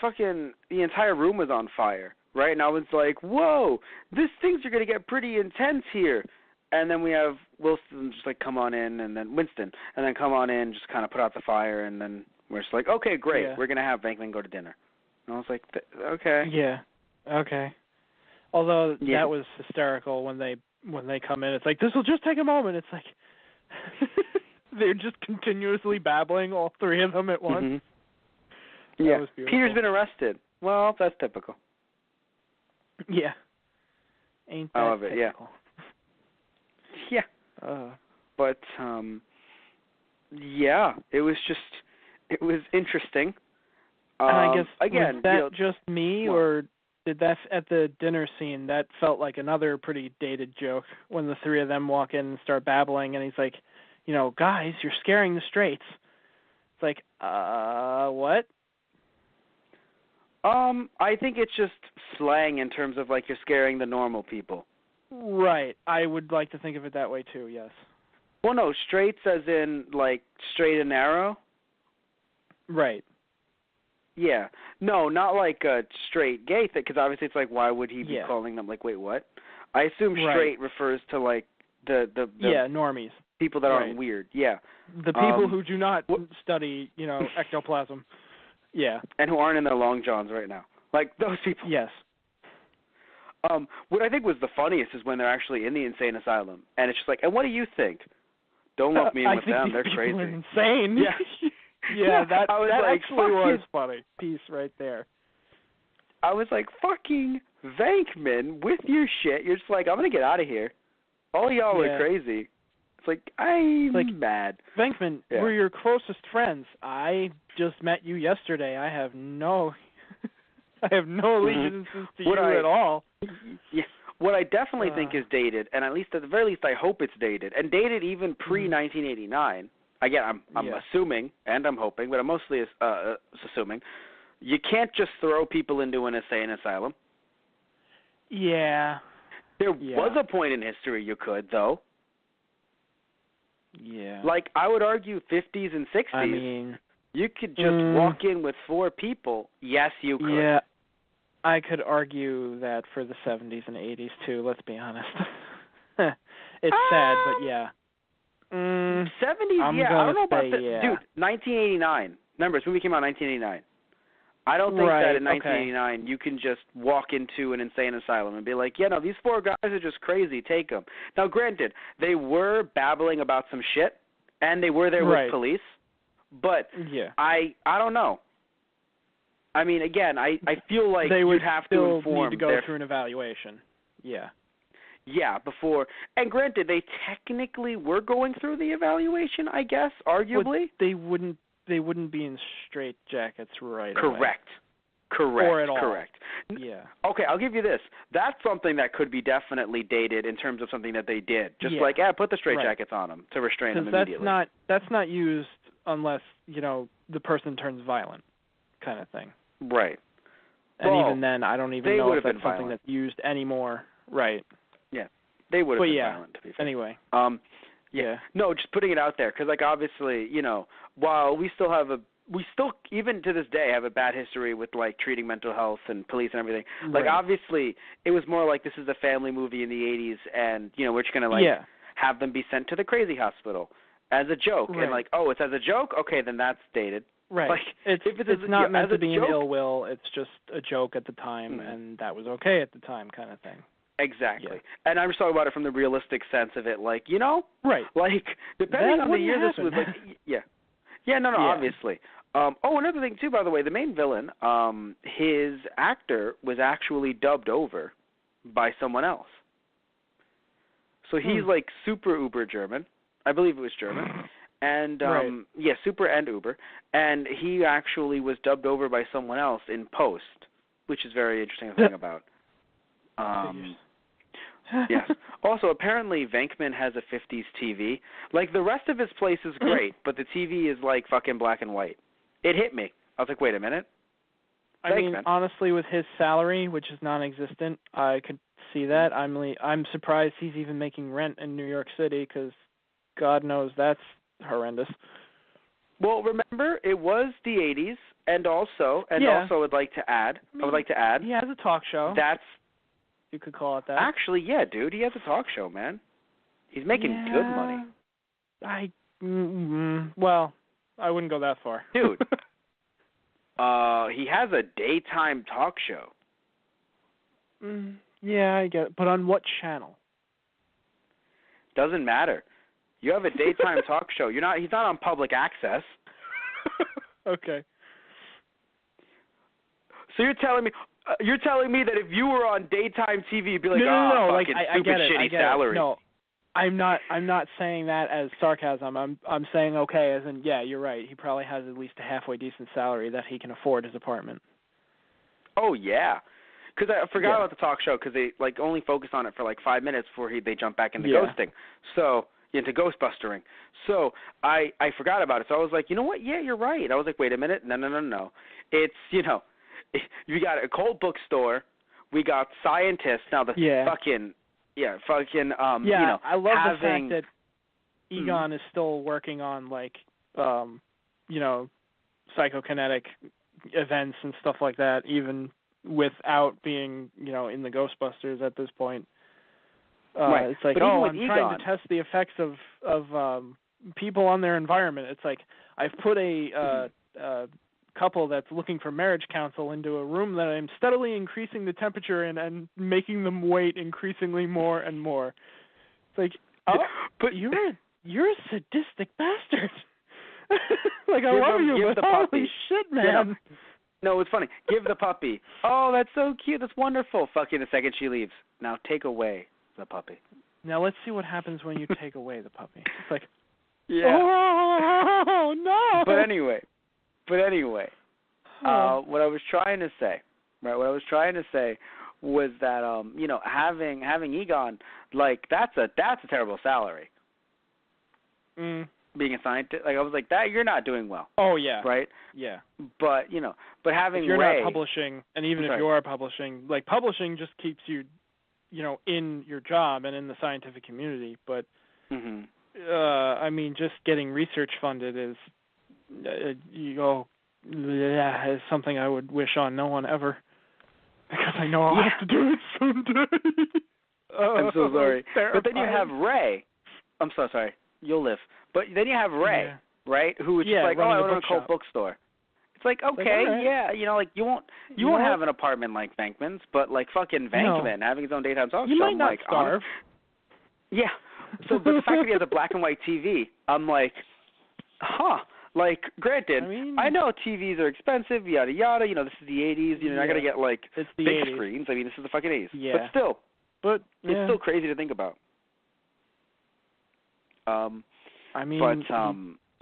Speaker 2: entire room was on fire, right? And I was like, whoa, things are gonna get pretty intense here. And then we have Winston just like come on in, and then come on in, just kind of put out the fire, and then we're just like, okay, great, we're gonna have Venkman go to dinner. And I was like, okay.
Speaker 3: Yeah. Okay. Although that was hysterical when they come in. It's like, this will just take a moment. It's like they're just continuously babbling, all three of them at once.
Speaker 2: Mm-hmm. Yeah. Peter's been arrested. Well, that's typical.
Speaker 3: Yeah. Ain't that
Speaker 2: I love it,
Speaker 3: typical.
Speaker 2: Yeah. But, it was interesting.
Speaker 3: And I guess,
Speaker 2: again,
Speaker 3: was that just me, or did that at the dinner scene, that felt like another pretty dated joke when the three of them walk in and start babbling, and he's like, guys, you're scaring the straights. It's like, what?
Speaker 2: I think it's just slang in terms of, like, you're scaring the normal people.
Speaker 3: Right. I would like to think of it that way, too, yes.
Speaker 2: Well, no, straights as in, like, straight and narrow?
Speaker 3: Right.
Speaker 2: Yeah. No, not like a straight gay thing, because obviously it's like, why would he be calling them, like, wait, what? I assume straight refers to, like, the
Speaker 3: normies.
Speaker 2: People that aren't weird, yeah.
Speaker 3: The people who do not study, ectoplasm. Yeah.
Speaker 2: And who aren't in their long johns right now. Like, those people.
Speaker 3: Yes.
Speaker 2: What I think was the funniest is when they're actually in the insane asylum, and it's just like, and what do you think? Don't lump me in with them, they're crazy.
Speaker 3: Are insane.
Speaker 2: Yeah.
Speaker 3: Yeah, that
Speaker 2: like,
Speaker 3: actually was funny. Piece right there.
Speaker 2: I was like, fucking Venkman, with your shit. You're just like, I'm going to get out of here. All y'all are crazy. It's like, I'm mad.
Speaker 3: Venkman, we're your closest friends. I just met you yesterday. I have no allegiances to you at all.
Speaker 2: Yeah. What I definitely think is dated, and at the very least I hope it's dated, and dated even pre-1989. Again, I'm assuming, and I'm hoping, but I'm mostly assuming, you can't just throw people into an insane asylum.
Speaker 3: Yeah.
Speaker 2: There was a point in history you could, though.
Speaker 3: Yeah.
Speaker 2: Like, I would argue 50s and 60s.
Speaker 3: I mean,
Speaker 2: you could just walk in with 4 people. Yes, you could.
Speaker 3: Yeah. I could argue that for the 70s and 80s, too, let's be honest. It's sad, but yeah.
Speaker 2: 70s, I don't know about dude, 1989. Remember, this movie came out in 1989. I don't think that in 1989 you can just walk into an insane asylum and be like, yeah, no, these 4 guys are just crazy, take them. Now, granted, they were babbling about some shit, and they were there with police, but I don't know. I mean, again, I feel like
Speaker 3: they would
Speaker 2: have to inform
Speaker 3: need to go through an evaluation. Yeah.
Speaker 2: Yeah, before. And granted, they technically were going through the evaluation, I guess, arguably.
Speaker 3: But they wouldn't be in straitjackets right away.
Speaker 2: Correct.
Speaker 3: Or at all.
Speaker 2: Correct.
Speaker 3: Yeah.
Speaker 2: Okay, I'll give you this. That's something that could be definitely dated in terms of something that they did. Just like, put the straitjackets on them to restrain them immediately.
Speaker 3: That's not used unless, the person turns violent kind of thing.
Speaker 2: Right.
Speaker 3: And even then, I don't even know if that's something that's used anymore. Right.
Speaker 2: Yeah. They would have been violent, to be fair.
Speaker 3: Anyway.
Speaker 2: Yeah. No, just putting it out there, because, obviously, while we still even to this day have a bad history with, treating mental health and police and everything. Obviously, it was more like this is a family movie in the 80s, and, we're just going to, have them be sent to the crazy hospital as a joke.
Speaker 3: Right.
Speaker 2: And, it's as a joke? Okay, then that's dated.
Speaker 3: Right. It's not meant to be an ill will. It's just a joke at the time, and that was okay at the time kind of thing.
Speaker 2: Exactly.
Speaker 3: Yeah.
Speaker 2: And I'm just talking about it from the realistic sense of it,
Speaker 3: Right.
Speaker 2: Depending on the year
Speaker 3: happen.
Speaker 2: this was, Yeah, no, obviously. Another thing, too, by the way, the main villain, his actor was actually dubbed over by someone else. So he's, super uber German. I believe it was German. And, super and uber. And he actually was dubbed over by someone else in post, which is very interesting to think about. Yes. Also, apparently, Venkman has a 50s TV. The rest of his place is great, but the TV is, fucking black and white. It hit me. I was like, wait a minute.
Speaker 3: I mean, honestly, with his salary, which is non-existent, I could see that. I'm surprised he's even making rent in New York City, because God knows that's horrendous.
Speaker 2: Well, remember, it was the 80s, and also, I would like to add,
Speaker 3: he has a talk show. You could call it that.
Speaker 2: Actually, yeah, dude, he has a talk show, man. He's making good money.
Speaker 3: Well, I wouldn't go that far.
Speaker 2: Dude, he has a daytime talk show.
Speaker 3: Yeah, I get it. But on what channel?
Speaker 2: Doesn't matter. You have a daytime talk show. He's not on public access.
Speaker 3: Okay.
Speaker 2: So you're telling me that if you were on daytime TV, you'd be like,
Speaker 3: no,
Speaker 2: fucking stupid, shitty salary.
Speaker 3: No, I'm not saying that as sarcasm. I'm saying okay, as in, yeah, you're right. He probably has at least a halfway decent salary that he can afford his apartment.
Speaker 2: Oh yeah, because I forgot about the talk show because they only focused on it for 5 minutes before they jump back into ghosting. So into Ghostbustering. So I forgot about it. So I was like, you know what? Yeah, you're right. I was like, wait a minute. No. It's you got a cold bookstore. We got scientists. Now the fucking.
Speaker 3: I love the fact that Egon is still working on psychokinetic events and stuff like that, even without being in the Ghostbusters at this point.
Speaker 2: Right.
Speaker 3: It's like, I'm trying to test the effects of people on their environment. It's like I've put a couple that's looking for marriage counsel into a room that I'm steadily increasing the temperature in and making them wait increasingly more and more. It's like, but you're a sadistic bastard. I love you, but holy shit, man.
Speaker 2: No, it's funny. Give the puppy. Oh, that's so cute. That's wonderful. Fucking the second she leaves. Now take away the puppy.
Speaker 3: Now let's see what happens when you take away the puppy. It's like,
Speaker 2: oh
Speaker 3: no.
Speaker 2: But anyway, what I was trying to say, was that having Egon, that's a terrible salary. Being a scientist, I was like, that you're not doing well.
Speaker 3: Oh yeah.
Speaker 2: Right?
Speaker 3: Yeah.
Speaker 2: But having
Speaker 3: if you're
Speaker 2: Ray,
Speaker 3: not publishing, and even if you are publishing, publishing just keeps you, in your job and in the scientific community. But just getting research funded is, is something I would wish on no one ever, because I know I'll have to do it someday.
Speaker 2: I'm so sorry. But then you have Ray. I'm so sorry. You'll live. But then you have Ray, right? Who is just I want a cold bookstore. It's like, okay,
Speaker 3: right.
Speaker 2: yeah, like you won't have an apartment like Venkman's, but like fucking Venkman having his own daytime talk show.
Speaker 3: You might
Speaker 2: I'm
Speaker 3: not
Speaker 2: like,
Speaker 3: starve.
Speaker 2: Yeah. So, but the fact that he has a black and white TV, I'm like, huh. Like, granted, I know TVs are expensive, yada yada. This is the '80s. You're not gonna get like big
Speaker 3: 80s.
Speaker 2: screens. I mean, this is the fucking '80s.
Speaker 3: Yeah.
Speaker 2: But still,
Speaker 3: yeah.
Speaker 2: it's still crazy to think about.
Speaker 3: I mean,
Speaker 2: but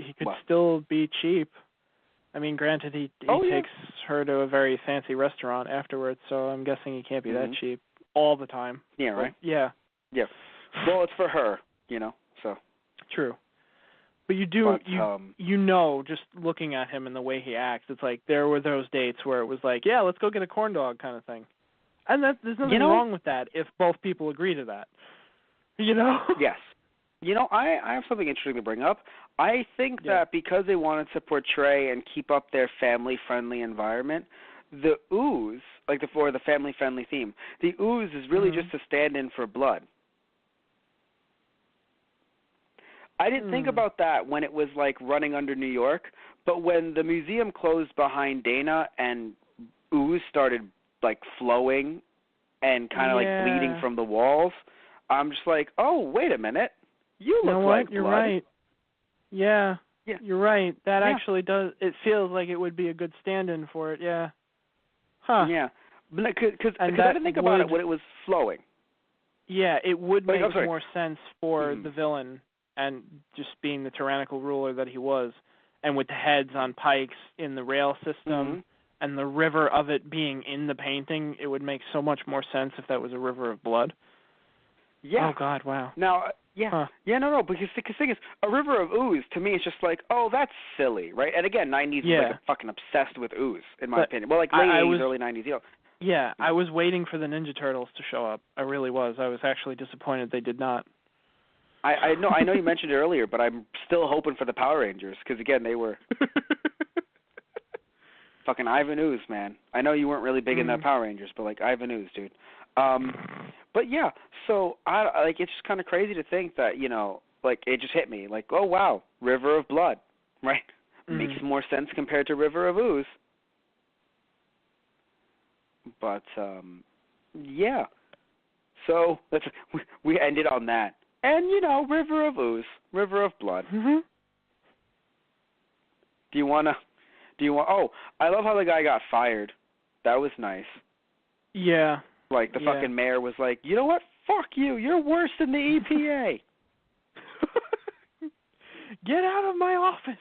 Speaker 3: he could still be cheap. I mean, granted, he takes her to a very fancy restaurant afterwards, so I'm guessing he can't be that cheap all the time.
Speaker 2: Yeah, right.
Speaker 3: Yeah.
Speaker 2: Yeah. Well, it's for her, so.
Speaker 3: True. But just looking at him and the way he acts, it's like there were those dates where it was like, yeah, let's go get a corn dog kind of thing. And there's nothing wrong with that if both people agree to that.
Speaker 2: Yes. I have something interesting to bring up. I think that because they wanted to portray and keep up their family-friendly environment, the ooze, like the family-friendly theme, the ooze is really just a stand-in for blood. I didn't think about that when it was like running under New York, but when the museum closed behind Dana and ooze started like flowing and kind of like bleeding from the walls, I'm just like, oh, wait a minute. You look like
Speaker 3: You're
Speaker 2: blood.
Speaker 3: right. Yeah, you're right. That actually does. It feels like it would be a good stand-in for it. Yeah. Huh.
Speaker 2: Yeah, because I didn't think about it when it was flowing.
Speaker 3: Yeah, it would make more sense for the villain and just being the tyrannical ruler that he was, and with the heads on pikes in the rail system and the river of it being in the painting, it would make so much more sense if that was a river of blood.
Speaker 2: Yeah.
Speaker 3: Oh God! Wow.
Speaker 2: Now, no, because the thing is, a river of ooze to me is just like, oh, that's silly, right? And again, '90s was like fucking obsessed with ooze, in my opinion. Well, like late '80s, early '90s,
Speaker 3: Yeah, I was waiting for the Ninja Turtles to show up. I really was. I was actually disappointed they did not.
Speaker 2: I know you mentioned it earlier, but I'm still hoping for the Power Rangers because again, they were fucking Ivan Ooze, man. I know you weren't really big in the Power Rangers, but like Ivan Ooze, dude. But yeah, so it's just kind of crazy to think that like it just hit me, like, oh wow, River of Blood, right? Makes more sense compared to River of Ooze. But yeah, so we ended on that, and River of Ooze, River of Blood. Do you want? Oh, I love how the guy got fired. That was nice.
Speaker 3: Yeah.
Speaker 2: Like, the fucking mayor was like, you know what? Fuck you. You're worse than the EPA.
Speaker 3: Get out of my office.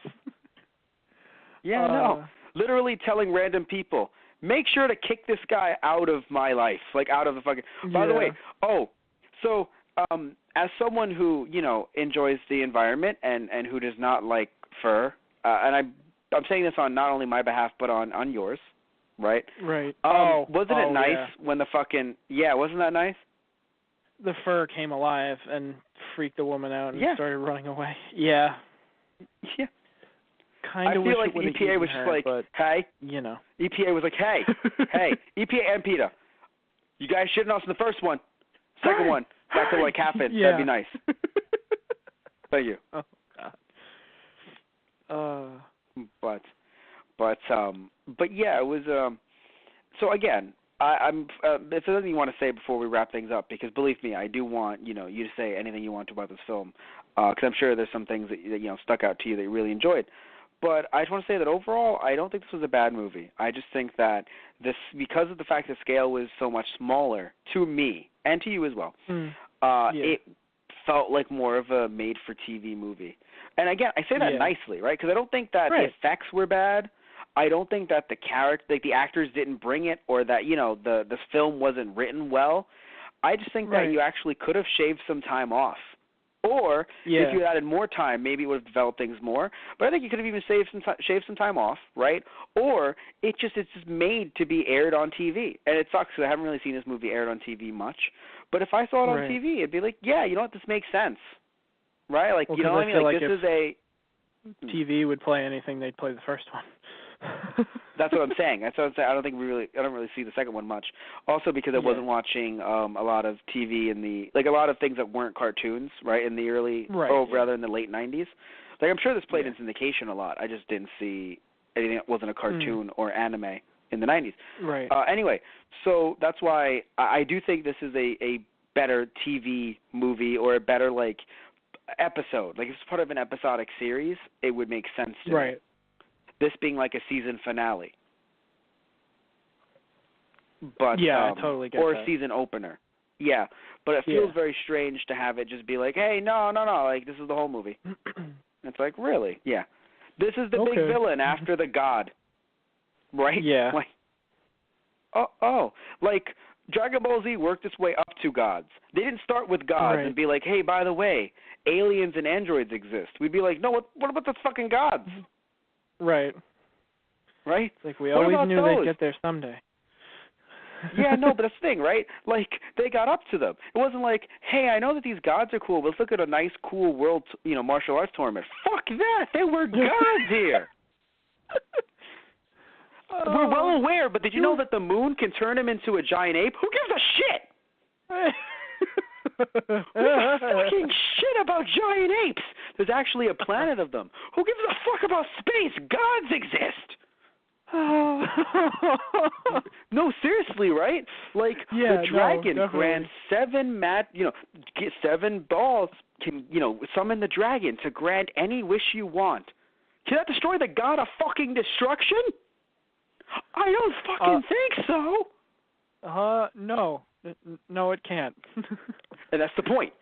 Speaker 2: Yeah, no. Literally telling random people, make sure to kick this guy out of my life. Like, out of the fucking... By the way, so, as someone who, enjoys the environment and who does not like fur, and I'm saying this on not only my behalf, but on yours, right?
Speaker 3: Right.
Speaker 2: Wasn't it nice when the fucking... Yeah, wasn't that nice?
Speaker 3: The fur came alive and freaked the woman out and started running away. Yeah.
Speaker 2: Yeah.
Speaker 3: Kind of
Speaker 2: I feel like EPA was just like, hey. EPA was like, hey, EPA and PETA, you guys shitting us in the first one. Second one, back to like half it. That'd be nice. Thank you.
Speaker 3: Oh, God.
Speaker 2: But yeah, it was. So again, I'm. If there's anything you want to say before we wrap things up, because believe me, I do want you to say anything you want to about this film, because I'm sure there's some things that stuck out to you that you really enjoyed. But I just want to say that overall, I don't think this was a bad movie. I just think that because of the fact the scale was so much smaller to me and to you as well, it felt like more of a made-for-TV movie. And again, I say that nicely, right? Because I don't think that the effects were bad. I don't think that the actors didn't bring it, or that the film wasn't written well. I just think that you actually could have shaved some time off, or if you added more time, maybe it would have developed things more. But I think you could have even shaved some time off, right? Or it's just made to be aired on TV, and it sucks because I haven't really seen this movie aired on TV much. But if I saw it on TV, it'd be like, yeah, you know what, this makes sense, right? Like, you know what I mean? Like this is a
Speaker 3: TV would play anything, they'd play the first one.
Speaker 2: That's what I'm saying. That's what I'm saying. I don't really see the second one much. Also because I wasn't watching a lot of TV a lot of things that weren't cartoons, right? In the early, rather in the late '90s. Like I'm sure this played in syndication a lot. I just didn't see anything that wasn't a cartoon or anime in the 90s.
Speaker 3: Right.
Speaker 2: Anyway, so that's why I do think this is a better TV movie or a better, like, episode. Like, if it's part of an episodic series, it would make sense to me. This being like a season finale. But,
Speaker 3: yeah, I totally get
Speaker 2: or
Speaker 3: that.
Speaker 2: a season opener. Yeah, but it feels very strange to have it just be like, hey, no, like, this is the whole movie. It's like, really? Yeah. This is the big villain after the god. Right?
Speaker 3: Yeah.
Speaker 2: Like, like, Dragon Ball Z worked its way up to gods. They didn't start with gods and be like, hey, by the way, aliens and androids exist. We'd be like, no, what about the fucking gods?
Speaker 3: Right.
Speaker 2: Right?
Speaker 3: It's like, we always knew they'd get there someday.
Speaker 2: Yeah, no, but that's the thing, right? Like, they got up to them. It wasn't like, hey, I know that these gods are cool, but let's look at a nice, cool world, martial arts tournament. Fuck that! There were gods here! We're well aware, but did you know that the moon can turn him into a giant ape? Who gives a shit? Who gives a fucking shit about giant apes? There's actually a planet of them. Who gives a fuck about space? Gods exist! No, seriously, right? Like, the dragon grants 7 balls can, summon the dragon to grant any wish you want. Can that destroy the god of fucking destruction? I don't fucking think so.
Speaker 3: No. No, it can't.
Speaker 2: And that's the point.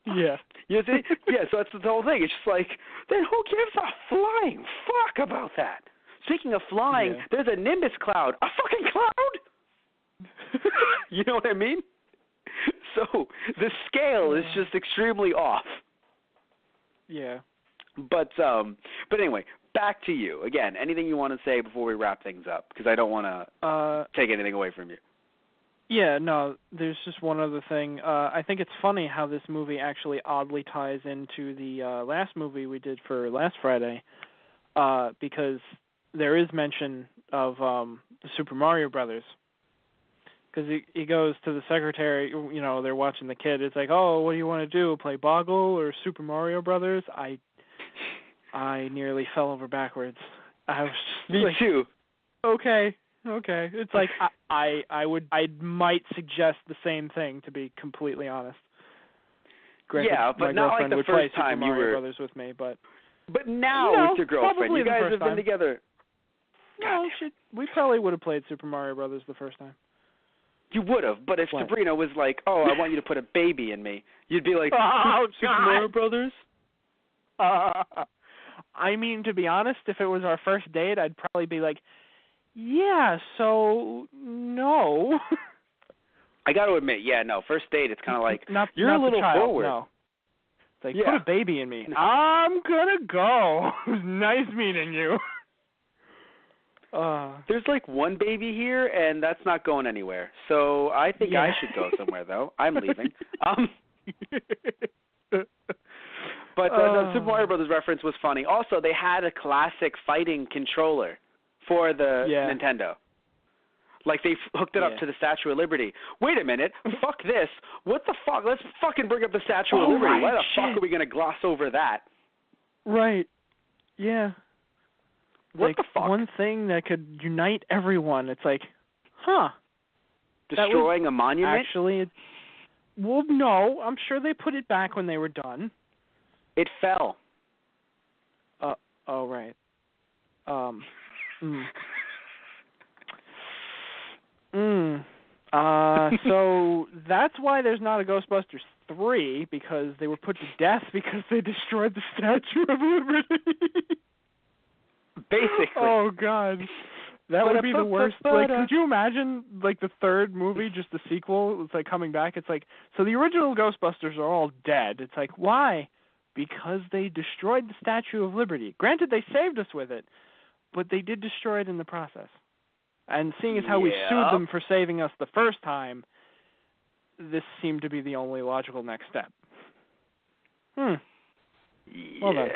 Speaker 3: Yeah.
Speaker 2: You see? Yeah, so that's the whole thing. It's just like, then who gives a flying fuck about that? Speaking of flying, there's a Nimbus cloud. A fucking cloud? You know what I mean? So the scale is just extremely off.
Speaker 3: Yeah.
Speaker 2: But anyway, back to you. Again, anything you want to say before we wrap things up? Because I don't want to take anything away from you.
Speaker 3: Yeah, no, there's just one other thing. I think it's funny how this movie actually oddly ties into the last movie we did for last Friday, because there is mention of the Super Mario Brothers. Because he goes to the secretary, they're watching the kid. It's like, oh, what do you want to do, play Boggle or Super Mario Brothers? I nearly fell over backwards. I was just
Speaker 2: Me too.
Speaker 3: Okay. It's like I might suggest the same thing, to be completely honest. Granted,
Speaker 2: but not like the first time
Speaker 3: Super Mario
Speaker 2: you were
Speaker 3: Brothers with me, but
Speaker 2: now with your girlfriend, you guys have been together.
Speaker 3: No, we probably would have played Super Mario Brothers the first time.
Speaker 2: You would have, but if Sabrina was like, "Oh, I want you to put a baby in me," you'd be like,
Speaker 3: "Oh,
Speaker 2: Super Mario Brothers."
Speaker 3: I mean, to be honest, if it was our first date, I'd probably be like, "Yeah, so no."
Speaker 2: I got to admit, first date, it's kind of like you're
Speaker 3: not
Speaker 2: a little forward.
Speaker 3: No. It's like, put a baby in me. I'm gonna go. It was nice meeting you.
Speaker 2: There's like one baby here, and that's not going anywhere. So I think I should go somewhere, though. I'm leaving. But the Super Mario Brothers reference was funny. Also, they had a classic fighting controller for the Nintendo. Like, they hooked it up to the Statue of Liberty. Wait a minute. Fuck this. What the fuck? Let's fucking bring up the Statue of Liberty. Why the fuck are we going to gloss over that?
Speaker 3: Right. Yeah.
Speaker 2: What the fuck?
Speaker 3: One thing that could unite everyone. It's like,
Speaker 2: destroying a monument?
Speaker 3: Actually, well, no. I'm sure they put it back when they were done.
Speaker 2: It fell.
Speaker 3: Oh, right. So that's why there's not a Ghostbusters 3, because they were put to death because they destroyed the Statue of Liberty.
Speaker 2: Basically.
Speaker 3: Oh, God. That would be the worst. Like, could you imagine, like, the third movie, just the sequel, it's like coming back? It's like, so the original Ghostbusters are all dead. It's like, why? Because they destroyed the Statue of Liberty. Granted, they saved us with it, but they did destroy it in the process. And seeing as how we sued them for saving us the first time, this seemed to be the only logical next step. Well done.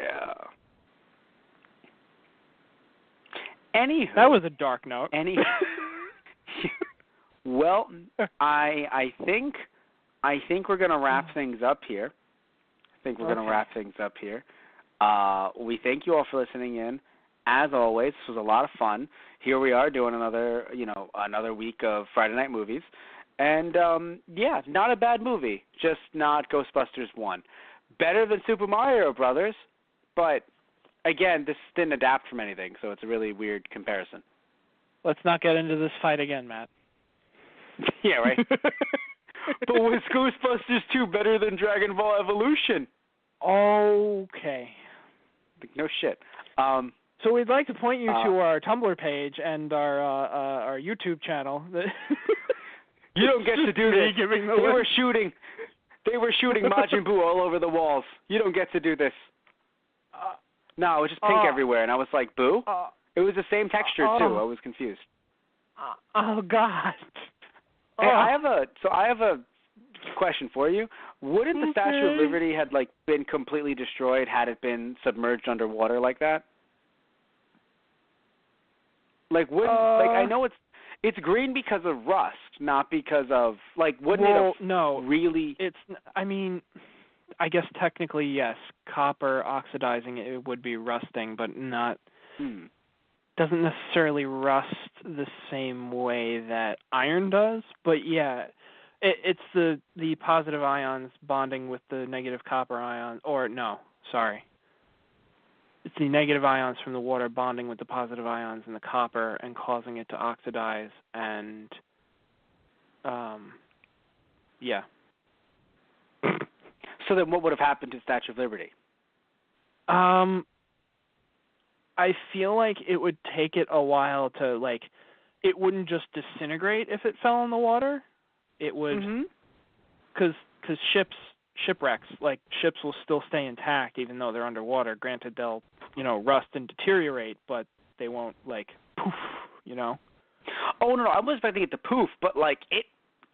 Speaker 2: Anywho,
Speaker 3: that was a dark note.
Speaker 2: Well, I think we're gonna wrap things up here. We thank you all for listening in, as always. This was a lot of fun. Here we are doing another week of Friday Night Movies. And, not a bad movie, just not Ghostbusters 1. Better than Super Mario Brothers, but, again, this didn't adapt from anything, so it's a really weird comparison.
Speaker 3: Let's not get into this fight again, Matt.
Speaker 2: Yeah, right? But was Ghostbusters 2 better than Dragon Ball Evolution?
Speaker 3: Okay.
Speaker 2: No shit.
Speaker 3: So we'd like to point you to our Tumblr page and our YouTube channel.
Speaker 2: You don't get to do this. They were shooting Majin Buu all over the walls. You don't get to do this. No, it was just pink everywhere, and I was like, Boo? It was the same texture too. I was confused.
Speaker 3: Oh God.
Speaker 2: Hey, I have a question for you. Wouldn't the Statue of Liberty had been completely destroyed had it been submerged underwater like that? I know it's green because of rust, not because of wouldn't it have really?
Speaker 3: I guess technically yes, copper oxidizing it would be rusting, but not. Doesn't necessarily rust the same way that iron does, but yeah, it's the positive ions bonding with the negative copper ions, it's the negative ions from the water bonding with the positive ions in the copper and causing it to oxidize, and
Speaker 2: So then what would have happened to the Statue of Liberty?
Speaker 3: I feel like it would take it a while to, it wouldn't just disintegrate if it fell in the water. It would, because shipwrecks, ships will still stay intact even though they're underwater. Granted, they'll, rust and deteriorate, but they won't, poof,
Speaker 2: Oh, no, I wasn't expecting it to poof, but, it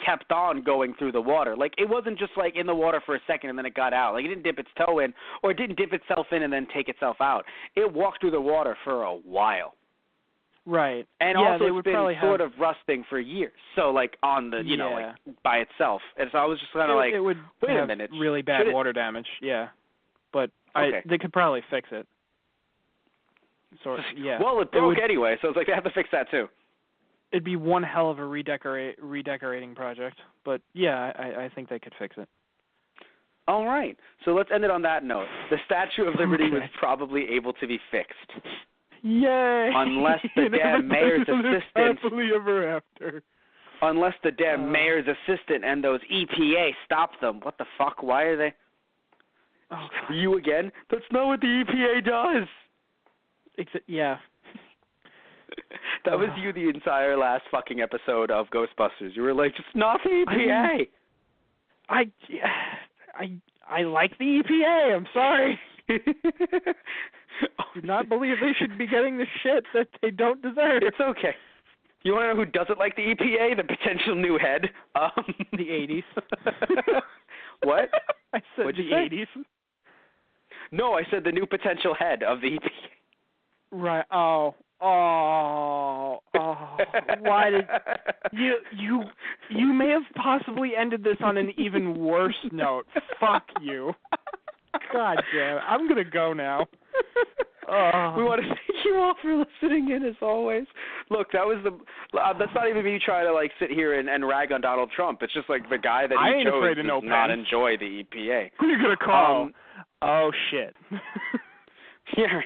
Speaker 2: kept on going through the water. It wasn't just, in the water for a second and then it got out. It didn't dip its toe in, or it didn't dip itself in and then take itself out. It walked through the water for a while.
Speaker 3: Right.
Speaker 2: And also it's been sort of rusting for years. So, on the, by itself. And so I was just kind of
Speaker 3: it would
Speaker 2: wait
Speaker 3: have
Speaker 2: a minute.
Speaker 3: Really bad water damage, yeah. But they could probably fix it. So, yeah.
Speaker 2: Well, it broke anyway, so it's they have to fix that too.
Speaker 3: It'd be one hell of a redecorating project. But, yeah, I think they could fix it.
Speaker 2: All right. So let's end it on that note. The Statue of Liberty was probably able to be fixed.
Speaker 3: Yay!
Speaker 2: Unless the damn mayor's assistant.
Speaker 3: Happily ever after.
Speaker 2: Unless the damn mayor's assistant and those EPA stopped them. What the fuck? Why are they?
Speaker 3: Oh,
Speaker 2: you again? That's not what the EPA does.
Speaker 3: Yeah.
Speaker 2: That was you the entire last fucking episode of Ghostbusters. You were like, it's not the EPA.
Speaker 3: I like the EPA. I'm sorry. Do not believe they should be getting the shit that they don't deserve.
Speaker 2: It's okay. You want to know who doesn't like the EPA? The potential new head.
Speaker 3: The 80s.
Speaker 2: What?
Speaker 3: I said
Speaker 2: What'd
Speaker 3: the
Speaker 2: you say?
Speaker 3: 80s.
Speaker 2: No, I said the new potential head of the EPA.
Speaker 3: Right. Oh. Why did you may have possibly ended this on an even worse note. Fuck you. God damn it. I'm going to go now.
Speaker 2: We want to thank you all for listening in, as always. Look, that was that's not even me trying to sit here and rag on Donald Trump. It's just the guy that he chose does not enjoy the EPA.
Speaker 3: Who are you going to call? Oh, shit.
Speaker 2: Yeah.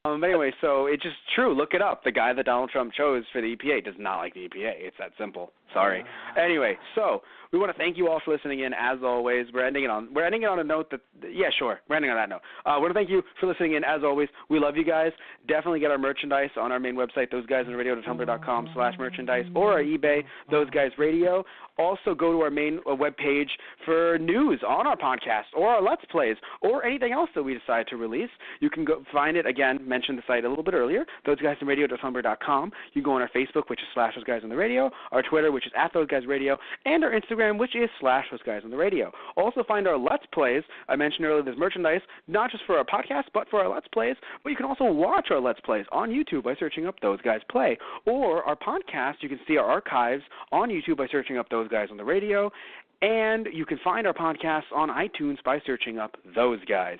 Speaker 2: Anyway, so it's just true. Look it up. The guy that Donald Trump chose for the EPA does not like the EPA. It's that simple. Sorry. Anyway, so we want to thank you all for listening in. As always, we're ending it on a note that we're ending on that note. We want to thank you for listening in. As always, we love you guys. Definitely get our merchandise on our main website, thoseguysontheradio.tumblr.com/merchandise, or our eBay, Those Guys Radio. Also, go to our main webpage for news on our podcast or our Let's Plays or anything else that we decide to release. You can go find it, again, mentioned the site a little bit earlier, thoseguysontheradio.tumblr.com. You can go on our Facebook, which is /ThoseGuysOnTheRadio, our Twitter, which is @ThoseGuysRadio, and our Instagram, which is /ThoseGuysOnTheRadio. Also find our Let's Plays. I mentioned earlier there's merchandise, not just for our podcast, but for our Let's Plays, but you can also watch our Let's Plays on YouTube by searching up Those Guys Play. Or our podcast, you can see our archives on YouTube by searching up Those Guys on the Radio, and you can find our podcasts on iTunes by searching up Those Guys.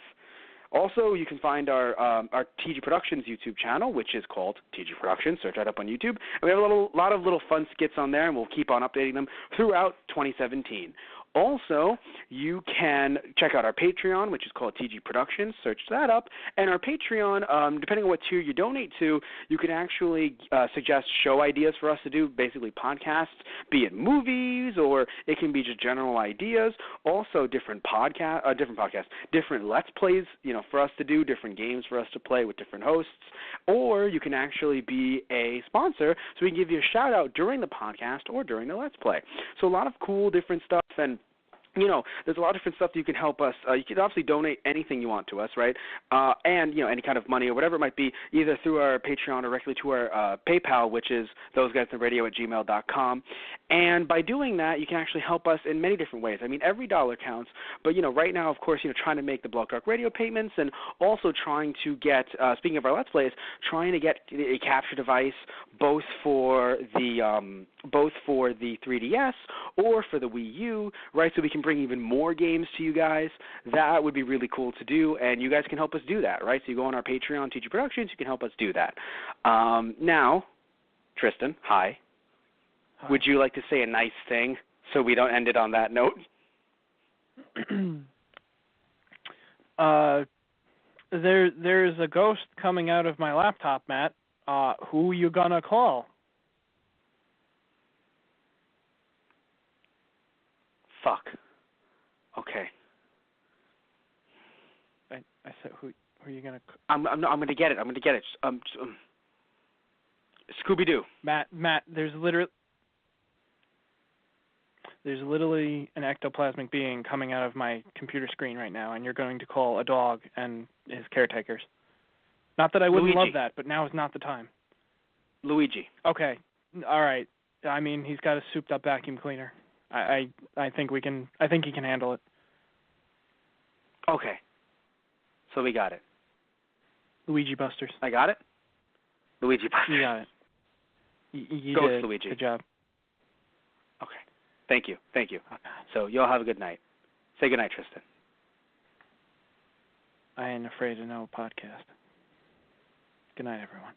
Speaker 2: Also, you can find our TG Productions YouTube channel, which is called TG Productions. Search that up on YouTube. And we have a lot of little fun skits on there, and we'll keep on updating them throughout 2017. Also, you can check out our Patreon, which is called TG Productions. Search that up. And our Patreon, depending on what tier you donate to, you can actually suggest show ideas for us to do, basically podcasts, be it movies, or it can be just general ideas. Also, different Let's Plays, for us to do, different games for us to play with different hosts. Or you can actually be a sponsor, so we can give you a shout-out during the podcast or during the Let's Play. So a lot of cool different stuff, and there's a lot of different stuff that you can help us. You can obviously donate anything you want to us, right? And, any kind of money or whatever it might be, either through our Patreon or directly to our PayPal, which is thoseguysintheradio@gmail.com. And by doing that, you can actually help us in many different ways. I mean, every dollar counts. But, right now, of course, trying to make the Blog Talk Radio payments and also trying to get, speaking of our Let's Plays, trying to get a capture device both for the 3DS or for the Wii U, right, so we can bring even more games to you guys. That would be really cool to do, and you guys can help us do that, right? So you go on our Patreon, TG Productions, you can help us do that. Now, Tristan, hi. Hi. Would you like to say a nice thing so we don't end it on that note?
Speaker 3: There's a ghost coming out of my laptop, Matt. Who you gonna call?
Speaker 2: Fuck. Okay.
Speaker 3: I said, who are you gonna?
Speaker 2: I'm gonna get it. Scooby-Doo.
Speaker 3: Matt. There's literally an ectoplasmic being coming out of my computer screen right now, and you're going to call a dog and his caretakers. Not that I wouldn't love that, but now is not the time.
Speaker 2: Luigi.
Speaker 3: Okay. All right. I mean, he's got a souped-up vacuum cleaner. I think he can handle it.
Speaker 2: Okay. So we got it.
Speaker 3: Luigi Busters.
Speaker 2: I got it? Luigi Busters.
Speaker 3: You got it. You
Speaker 2: Ghost
Speaker 3: did.
Speaker 2: Luigi.
Speaker 3: Good job.
Speaker 2: Okay. Thank you. So you all have a good night. Say good night, Tristan.
Speaker 3: I ain't afraid of no podcast. Good night, everyone.